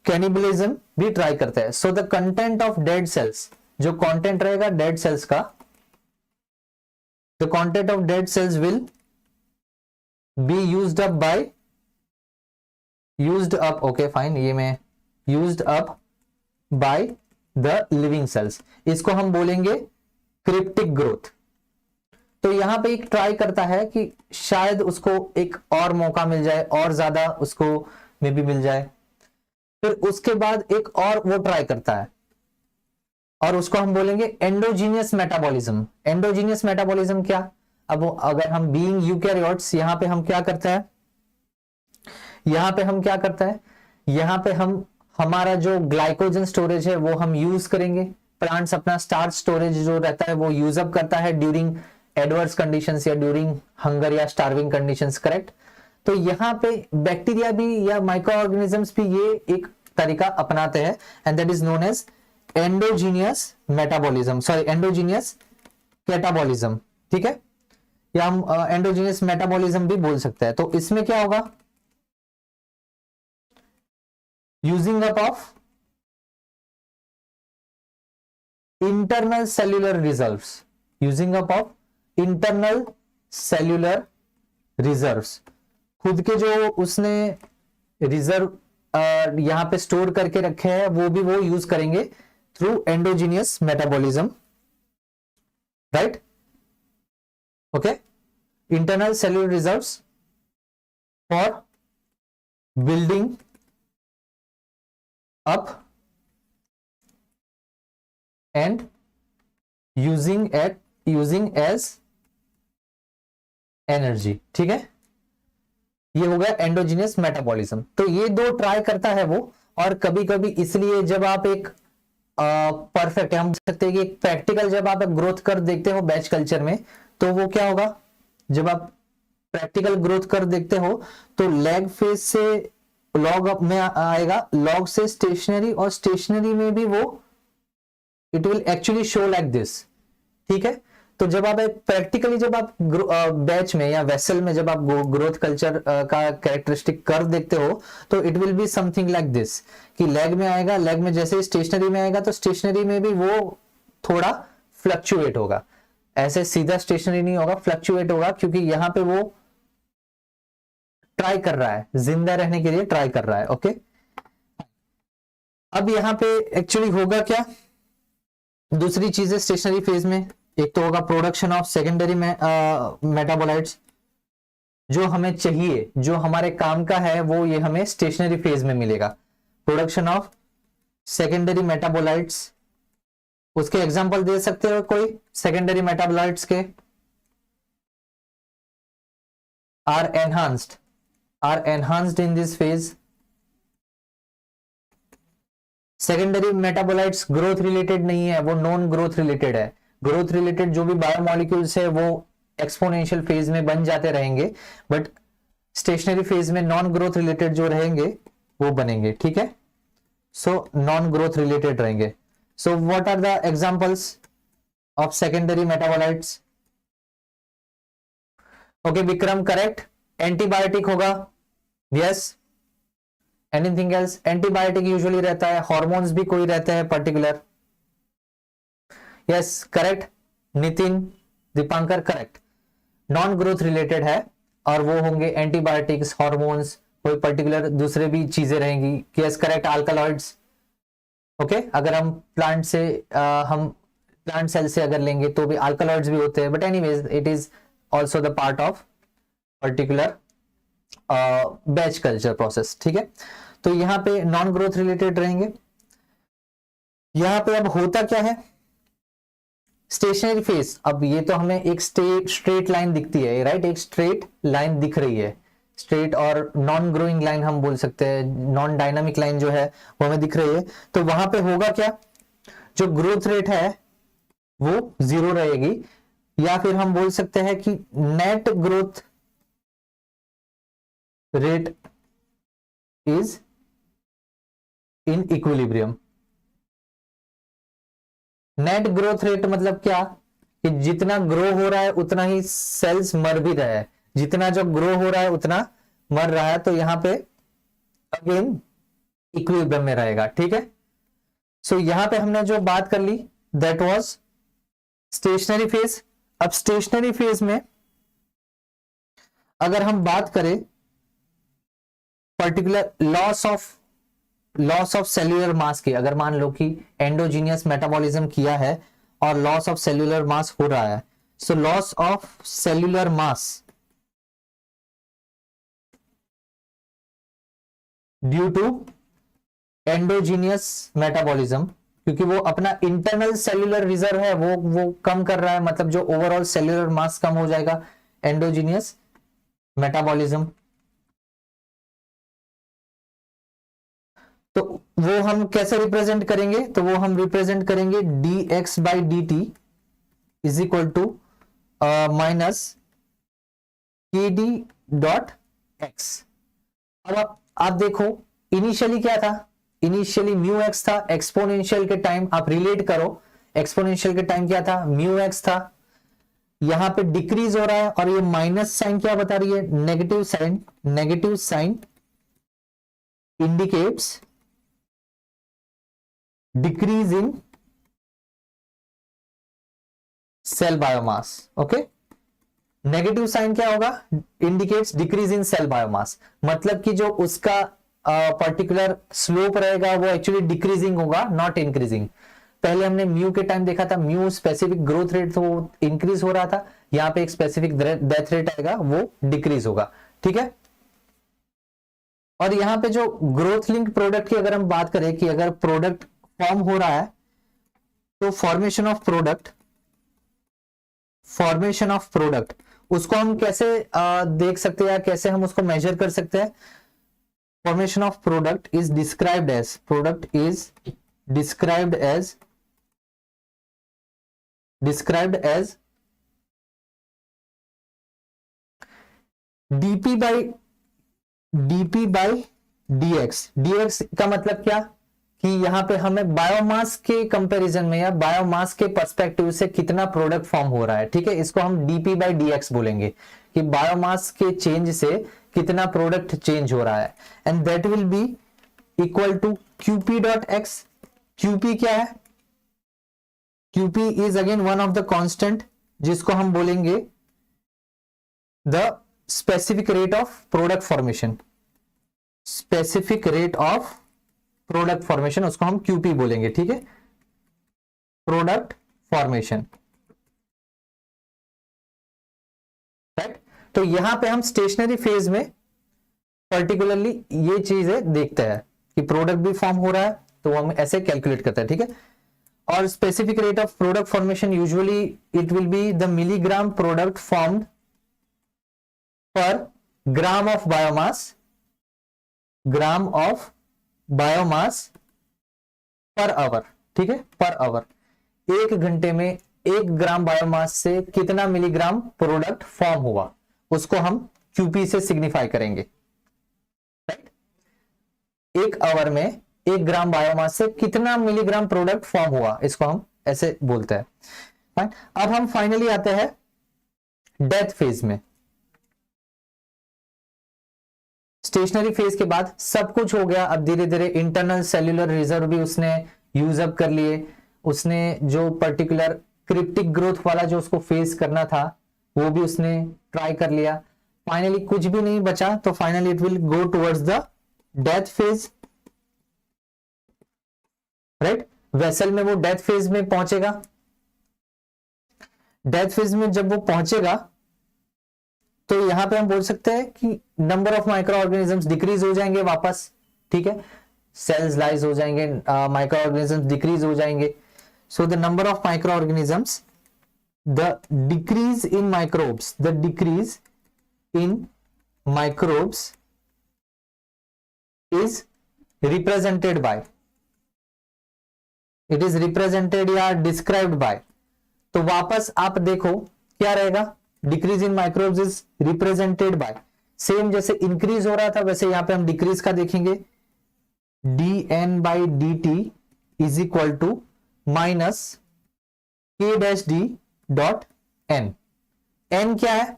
कैनिबलिज्म भी ट्राई करता है। So the content of dead cells, जो कंटेंट रहेगा डेड सेल्स का, the content of dead cells will be used up by okay fine, ये मैं used up by the living cells, इसको हम बोलेंगे क्रिप्टिक ग्रोथ। तो यहां पे एक ट्राई करता है कि शायद उसको एक और मौका मिल जाए, और ज्यादा उसको मे बी मिल जाए। फिर उसके बाद एक और वो ट्राई करता है और उसको हम बोलेंगे एंडोजीनियस मेटाबॉलिज्म। एंडोजीनियस मेटाबॉलिज्म क्या, अब अगर हम बीइंग यूकैरियोट्स, यहां पे हम क्या करता है, यहां पे हम हमारा जो ग्लाइकोजन स्टोरेज है वो हम यूज करेंगे। प्लांट्स अपना स्टार्च स्टोरेज जो रहता है वो यूज अप करता है ड्यूरिंग एडवर्स कंडीशंस या ड्यूरिंग हंगर या स्टार्विंग कंडीशंस, करेक्ट। तो यहाँ पे बैक्टीरिया भी या माइक्रो ऑर्गेनिजम्स भी ये एक तरीका अपनाते हैं, and that is known as endogenous metabolism, sorry endogenous catabolism. ठीक है, या हम एंडोजीनियस मेटाबॉलिज्म भी बोल सकते हैं। तो इसमें क्या होगा, using up of internal cellular reserves, using up of internal cellular reserves, खुद के जो उसने रिजर्व यहां पे स्टोर करके रखे हैं वो भी वो यूज करेंगे through endogenous metabolism, right. Okay, internal cellular reserves for building up and using as energy. ठीक है, ये हो गया एंडोजीनियस मेटाबॉलिज्म। तो ये दो ट्राई करता है वो, और कभी कभी इसलिए जब आप एक परफेक्ट हम सकते हैं कि एक प्रैक्टिकल जब आप ग्रोथ कर देखते हो बैच कल्चर में, तो वो क्या होगा, जब आप प्रैक्टिकल ग्रोथ कर देखते हो तो लैग फेज से लॉग अप में आएगा, लॉग से स्टेशनरी, और स्टेशनरी में भी वो it will actually show like this. ठीक है, तो जब आप प्रैक्टिकली जब आप बैच में या वेसल में जब आप ग्रोथ कल्चर का कैरेक्टरिस्टिक कर देखते हो तो it will be something like this, कि लैग में आएगा, लैग में जैसे स्टेशनरी में आएगा तो स्टेशनरी में भी वो थोड़ा फ्लक्चुएट होगा, ऐसे सीधा स्टेशनरी नहीं होगा, फ्लक्चुएट होगा, क्योंकि यहां पे वो ट्राई कर रहा है, जिंदा रहने के लिए ट्राई कर रहा है। ओके, अब यहां पे एक्चुअली होगा क्या, दूसरी चीजें स्टेशनरी फेज में, एक तो होगा प्रोडक्शन ऑफ सेकेंडरी मेटाबोलाइट्स, जो हमें चाहिए, जो हमारे काम का है वो ये हमें स्टेशनरी फेज में मिलेगा, प्रोडक्शन ऑफ सेकेंडरी मेटाबोलाइट्स। उसके एग्जांपल दे सकते हो कोई सेकेंडरी मेटाबोलाइट्स के, are enhanced in this phase. Secondary metabolites growth related नहीं है, वो नॉन ग्रोथ रिलेटेड है। ग्रोथ रिलेटेड जो भी बायोमोलिक्यूल्स है वो एक्सपोनेंशियल फेज में बन जाते रहेंगे, बट स्टेशनरी फेज में नॉन ग्रोथ रिलेटेड जो रहेंगे वो बनेंगे। ठीक है, सो नॉन ग्रोथ रिलेटेड रहेंगे। So what are the examples of secondary metabolites? Okay Vikram, correct, antibiotic होगा, yes. Anything else? Antibiotic usually रहता है, हॉर्मोन्स भी कोई रहता है particular, yes correct. Nitin, Dipankar, correct, non growth related है, और वो होंगे एंटीबायोटिक्स, हॉर्मोन्स, कोई पर्टिकुलर दूसरे भी चीजें रहेंगी, यस करेक्ट, अल्कलॉइड्स। ओके, अगर हम प्लांट सेल से अगर लेंगे तो भी अल्कलॉइड्स भी होते हैं, but anyways it is also the part of particular batch culture process. ठीक है, तो यहाँ पे नॉन ग्रोथ रिलेटेड रहेंगे। यहाँ पे अब होता क्या है, स्टेशनरी फेज, अब ये तो हमें एक स्ट्रेट लाइन दिखती है, राइट, एक स्ट्रेट लाइन दिख रही है, स्ट्रेट और नॉन ग्रोइंग लाइन हम बोल सकते हैं, नॉन डायनामिक लाइन जो है वो हमें दिख रही है। तो वहां पे होगा क्या, जो ग्रोथ रेट है वो 0 रहेगी, या फिर हम बोल सकते हैं कि net growth rate is in equilibrium. Net growth rate मतलब क्या, कि जितना ग्रो हो रहा है उतना ही सेल्स मर भी रहा है, जितना जो ग्रो हो रहा है उतना मर रहा है, तो यहां पे अगेन इक्विलिब्रियम में रहेगा। ठीक है, सो यहां पे हमने जो बात कर ली दैट वाज स्टेशनरी फेज। अब स्टेशनरी फेज में अगर हम बात करें पर्टिकुलर लॉस ऑफ सेल्यूलर मास की, अगर मान लो कि एंडोजीनियस मेटाबॉलिज्म किया है और लॉस ऑफ सेल्यूलर मास हो रहा है, so loss of cellular mass due to endogenous metabolism, क्योंकि वो अपना इंटरनल सेल्यूलर रिजर्व है वो कम कर रहा है, मतलब जो ओवरऑल सेल्यूलर मास कम हो जाएगा, एंडोजीनियस मेटाबॉलिज्म। तो वो हम कैसे रिप्रेजेंट करेंगे, तो वो हम रिप्रेजेंट करेंगे dx by D T is equal to minus K D dot X. अब आप देखो इनिशियली क्या था, इनिशियली म्यू एक्स था, एक्सपोनेंशियल के टाइम आप रिलेट करो, एक्सपोनेंशियल के टाइम क्या था, म्यू एक्स था, यहां पे डिक्रीज हो रहा है और ये माइनस साइन क्या बता रही है, negative sign. Negative sign indicates decrease in cell biomass. Okay, negative sign क्या होगा, indicates decrease in cell biomass, मतलब कि जो उसका पर्टिकुलर स्लोप रहेगा वो एक्चुअली डिक्रीजिंग होगा, नॉट इंक्रीजिंग। पहले हमने म्यू के टाइम देखा था, म्यू स्पेसिफिक ग्रोथ रेट तो वो इंक्रीज हो रहा था, यहां पे एक स्पेसिफिक डेथ रेट आएगा वो डिक्रीज होगा। ठीक है, और यहां पे जो ग्रोथ लिंक प्रोडक्ट की अगर हम बात करें कि अगर प्रोडक्ट फॉर्म हो रहा है तो फॉर्मेशन ऑफ प्रोडक्ट उसको हम कैसे देख सकते हैं या कैसे हम उसको मेजर कर सकते हैं। Formation of product is described as DP by DX. DX का मतलब क्या, कि यहां पे हमें बायोमास के कंपैरिजन में या बायोमास के पर्सपेक्टिव से कितना प्रोडक्ट फॉर्म हो रहा है। ठीक है, इसको हम डीपी बाई डीएक्स बोलेंगे कि बायोमास के चेंज से कितना प्रोडक्ट चेंज हो रहा है, and that will be equal to QP dot X. QP क्या है, QP is again one of the constant जिसको हम बोलेंगे the specific rate of product formation. Specific rate of product formation उसको हम क्यूपी बोलेंगे। ठीक है, प्रोडक्ट फॉर्मेशन, राइट। तो यहां पे हम स्टेशनरी फेज में पर्टिकुलरली ये चीजें देखते हैं कि प्रोडक्ट भी फॉर्म हो रहा है तो हम ऐसे कैलकुलेट करते हैं। ठीक है, और specific rate of product formation usually it will be the milligram product formed per gram of biomass, gram of biomass per hour. ठीक है, पर आवर, एक घंटे में 1 ग्राम बायोमास से कितना मिलीग्राम प्रोडक्ट फॉर्म हुआ उसको हम क्यूपी से सिग्निफाई करेंगे, राइट। 1 आवर में 1 ग्राम बायोमास से कितना मिलीग्राम प्रोडक्ट फॉर्म हुआ इसको हम ऐसे बोलते हैं, राइट। अब हम फाइनली आते हैं डेथ फेज में। स्टेशनरी फेज के बाद सब कुछ हो गया, अब धीरे धीरे इंटरनल सेल्यूलर रिजर्व भी उसने यूज अप कर लिए, उसने जो पर्टिकुलर क्रिप्टिक ग्रोथ वाला जो उसको फेस करना था वो भी उसने ट्राई कर लिया। फाइनली कुछ भी नहीं बचा तो finally it will go towards the death phase, right. Vessel में वो डेथ फेज में पहुंचेगा। डेथ फेज में जब वो पहुंचेगा तो यहां पे हम बोल सकते हैं कि number of micro organisms decrease हो जाएंगे वापस। ठीक है, सेल्स लाइज हो जाएंगे, माइक्रो ऑर्गेनिजम्स डिक्रीज हो जाएंगे। So the number of micro organisms, the decrease in microbes is represented by, it is represented या डिस्क्राइब्ड बाय। तो वापस आप देखो क्या रहेगा, decrease in microbes is represented by, same जैसे इंक्रीज हो रहा था वैसे यहां पे हम डिक्रीज का देखेंगे, dn by dt is equal to minus k dash d dot n। n क्या है,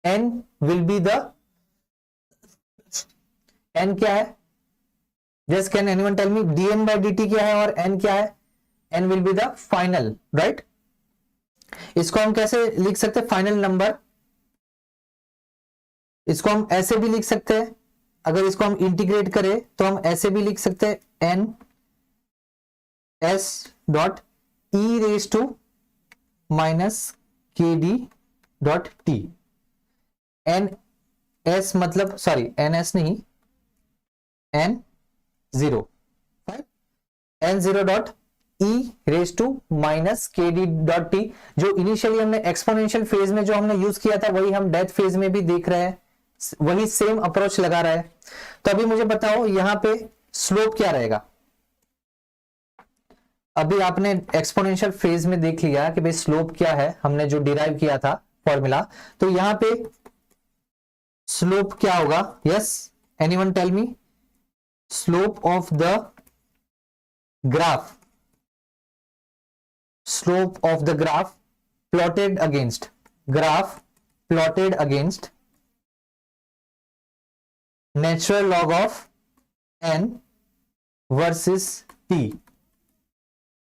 n will be the, n क्या है, just can anyone tell me, dn by dt क्या है और n क्या है, n will be the final, right. इसको हम कैसे लिख सकते हैं, फाइनल नंबर, इसको हम ऐसे भी लिख सकते हैं, अगर इसको हम इंटीग्रेट करें तो हम ऐसे भी लिख सकते हैं n s dot e raise to minus K D dot T. N S मतलब सॉरी एन एस नहीं, N zero, N zero dot E raise to minus K D dot T. जो इनिशियली हमने एक्सपोनेंशियल फेज में जो हमने use किया था वही हम डेथ फेज में भी देख रहे हैं, वही सेम अप्रोच लगा रहा है। तो अभी मुझे बताओ यहां पे स्लोप क्या रहेगा। अभी आपने एक्सपोनेंशियल फेज में देख लिया कि भाई स्लोप क्या है, हमने जो डिराइव किया था फॉर्मूला, तो यहां पे स्लोप क्या होगा, yes anyone tell me, slope of the graph, slope of the graph plotted against, graph plotted against natural log of n versus t,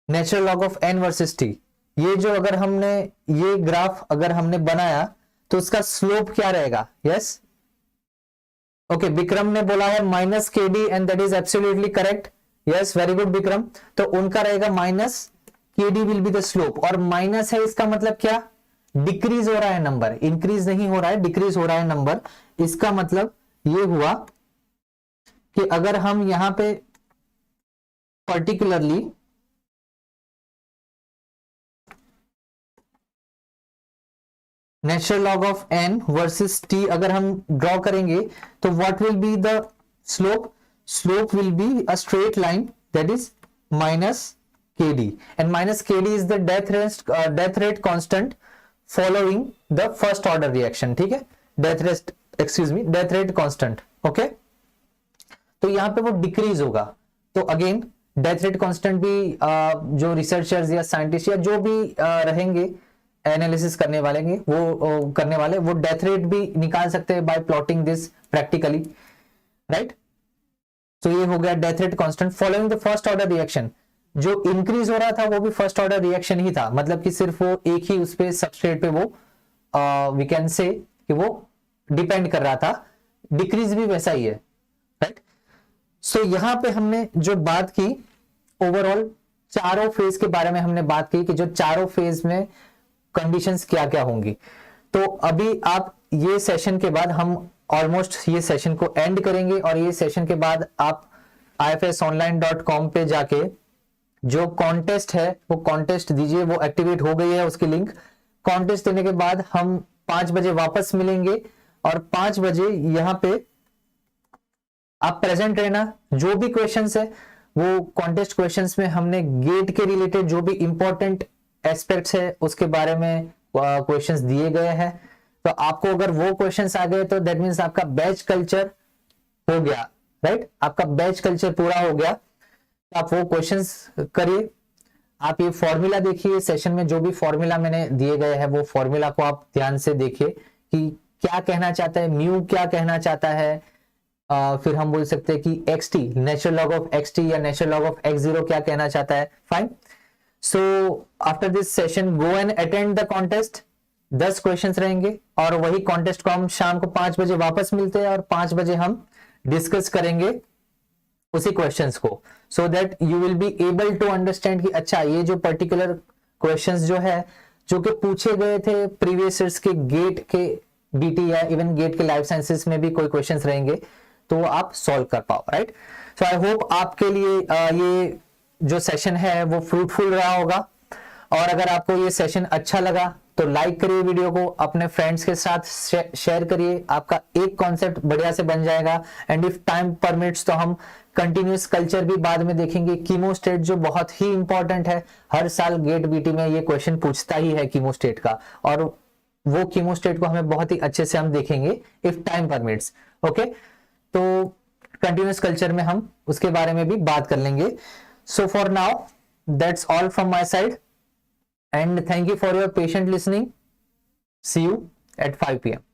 natural log of n versus t। ये जो अगर हमने ये ग्राफ अगर हमने बनाया तो उसका स्लोप क्या रहेगा, यस ओके, विक्रम ने बोला है minus K D and that is absolutely correct, yes very good Vikram. तो उनका रहेगा minus K D will be the slope, और माइनस है इसका मतलब क्या, डिक्रीज हो रहा है नंबर, इंक्रीज नहीं हो रहा है, डिक्रीज हो रहा है नंबर। इसका मतलब ये हुआ कि अगर हम यहां पे particularly natural log of n versus t अगर हम ड्रॉ करेंगे तो what will be the slope, slope will be a straight line that is minus K D, and minus K D is the death rate constant following the first order reaction, ठीक है, death rate constant, okay. तो यहां पे वो decrease होगा, तो again death rate constant भी जो रिसर्चर्स या साइंटिस्ट या जो भी रहेंगे एनालिसिस करने वाले वो डेथ रेट भी निकाल सकते हैं bye plotting this practically, right. तो ये हो गया death rate constant following the first order reaction. जो इंक्रीज हो रहा था वो भी फर्स्ट ऑर्डर रिएक्शन ही था, मतलब कि सिर्फ वो एक ही उस पे सबस्ट्रेट पे वो वी कैन से कि वो डिपेंड कर रहा था, डिक्रीज भी वैसा ही है, राइट। सो यहां पे हमने जो बात की ओवरऑल चारों फेज के बारे में हमने बात की कि जो चारों फेज में कंडीशंस क्या क्या होंगी। तो अभी आप ये सेशन के बाद हम ऑलमोस्ट ये सेशन को एंड करेंगे, और ये सेशन के बाद आप ifsonline.com पे जाके जो कॉन्टेस्ट है वो कॉन्टेस्ट दीजिए, वो एक्टिवेट हो गई है उसकी लिंक। कॉन्टेस्ट देने के बाद हम 5 बजे वापस मिलेंगे, और 5 बजे यहां पे आप प्रेजेंट रहना। जो भी क्वेश्चंस है वो कॉन्टेस्ट क्वेश्चंस में हमने गेट के रिलेटेड जो भी इंपॉर्टेंट एस्पेक्ट्स है उसके बारे में क्वेश्चंस दिए गए हैं। तो आपको अगर वो क्वेश्चंस आ गए तो दैट मींस आपका बैच कल्चर हो गया, राइट, आपका बैच कल्चर पूरा हो गया। तो आप वो क्वेश्चंस करिए, आप ये फॉर्मूला देखिए, सेशन में जो भी फॉर्मूला मैंने दिए गए हैं वो फॉर्मूला को आप ध्यान से देखिए कि क्या कहना चाहता है म्यू, क्या कहना चाहता है। फिर हम बोल सकते हैं कि X T, natural log of X T या natural log of X zero क्या कहना चाहता है। Fine, so after this session go and attend the contest. 10 questions रहेंगे, और वही कॉन्टेस्ट को हम शाम को 5 बजे वापस मिलते हैं, और 5 बजे हम डिस्कस करेंगे उसी क्वेश्चंस को, so that you will be able to understand कि अच्छा ये जो पर्टिकुलर क्वेश्चंस जो है जो कि पूछे गए थे प्रीवियस ईयर्स के गेट के बीटी या इवन गेट के लाइफ साइंसेस में भी कोई क्वेश्चंस रहेंगे तो आप सॉल्व कर पाओ, राइट। सो आई होप आपके लिए ये जो सेशन है वो फ्रूटफुल रहा होगा, और अगर आपको ये सेशन अच्छा लगा तो लाइक करिए वीडियो को, अपने फ्रेंड्स के साथ शेयर करिए, आपका एक कॉन्सेप्ट बढ़िया से बन जाएगा। एंड इफ टाइम परमिट्स तो हम कंटिन्यूस कल्चर भी बाद में देखेंगे। कीमोस्टेट जो बहुत ही इंपॉर्टेंट है, हर साल गेट बीटी में ये क्वेश्चन पूछता ही है कीमोस्टेट का, और वो कीमोस्टेट को हमें बहुत ही अच्छे से हम देखेंगे इफ टाइम परमिट्स। ओके, तो कंटिन्यूस कल्चर में हम उसके बारे में भी बात कर लेंगे। So for now that's all from my side and thank you for your patient listening. See you at 5 p.m.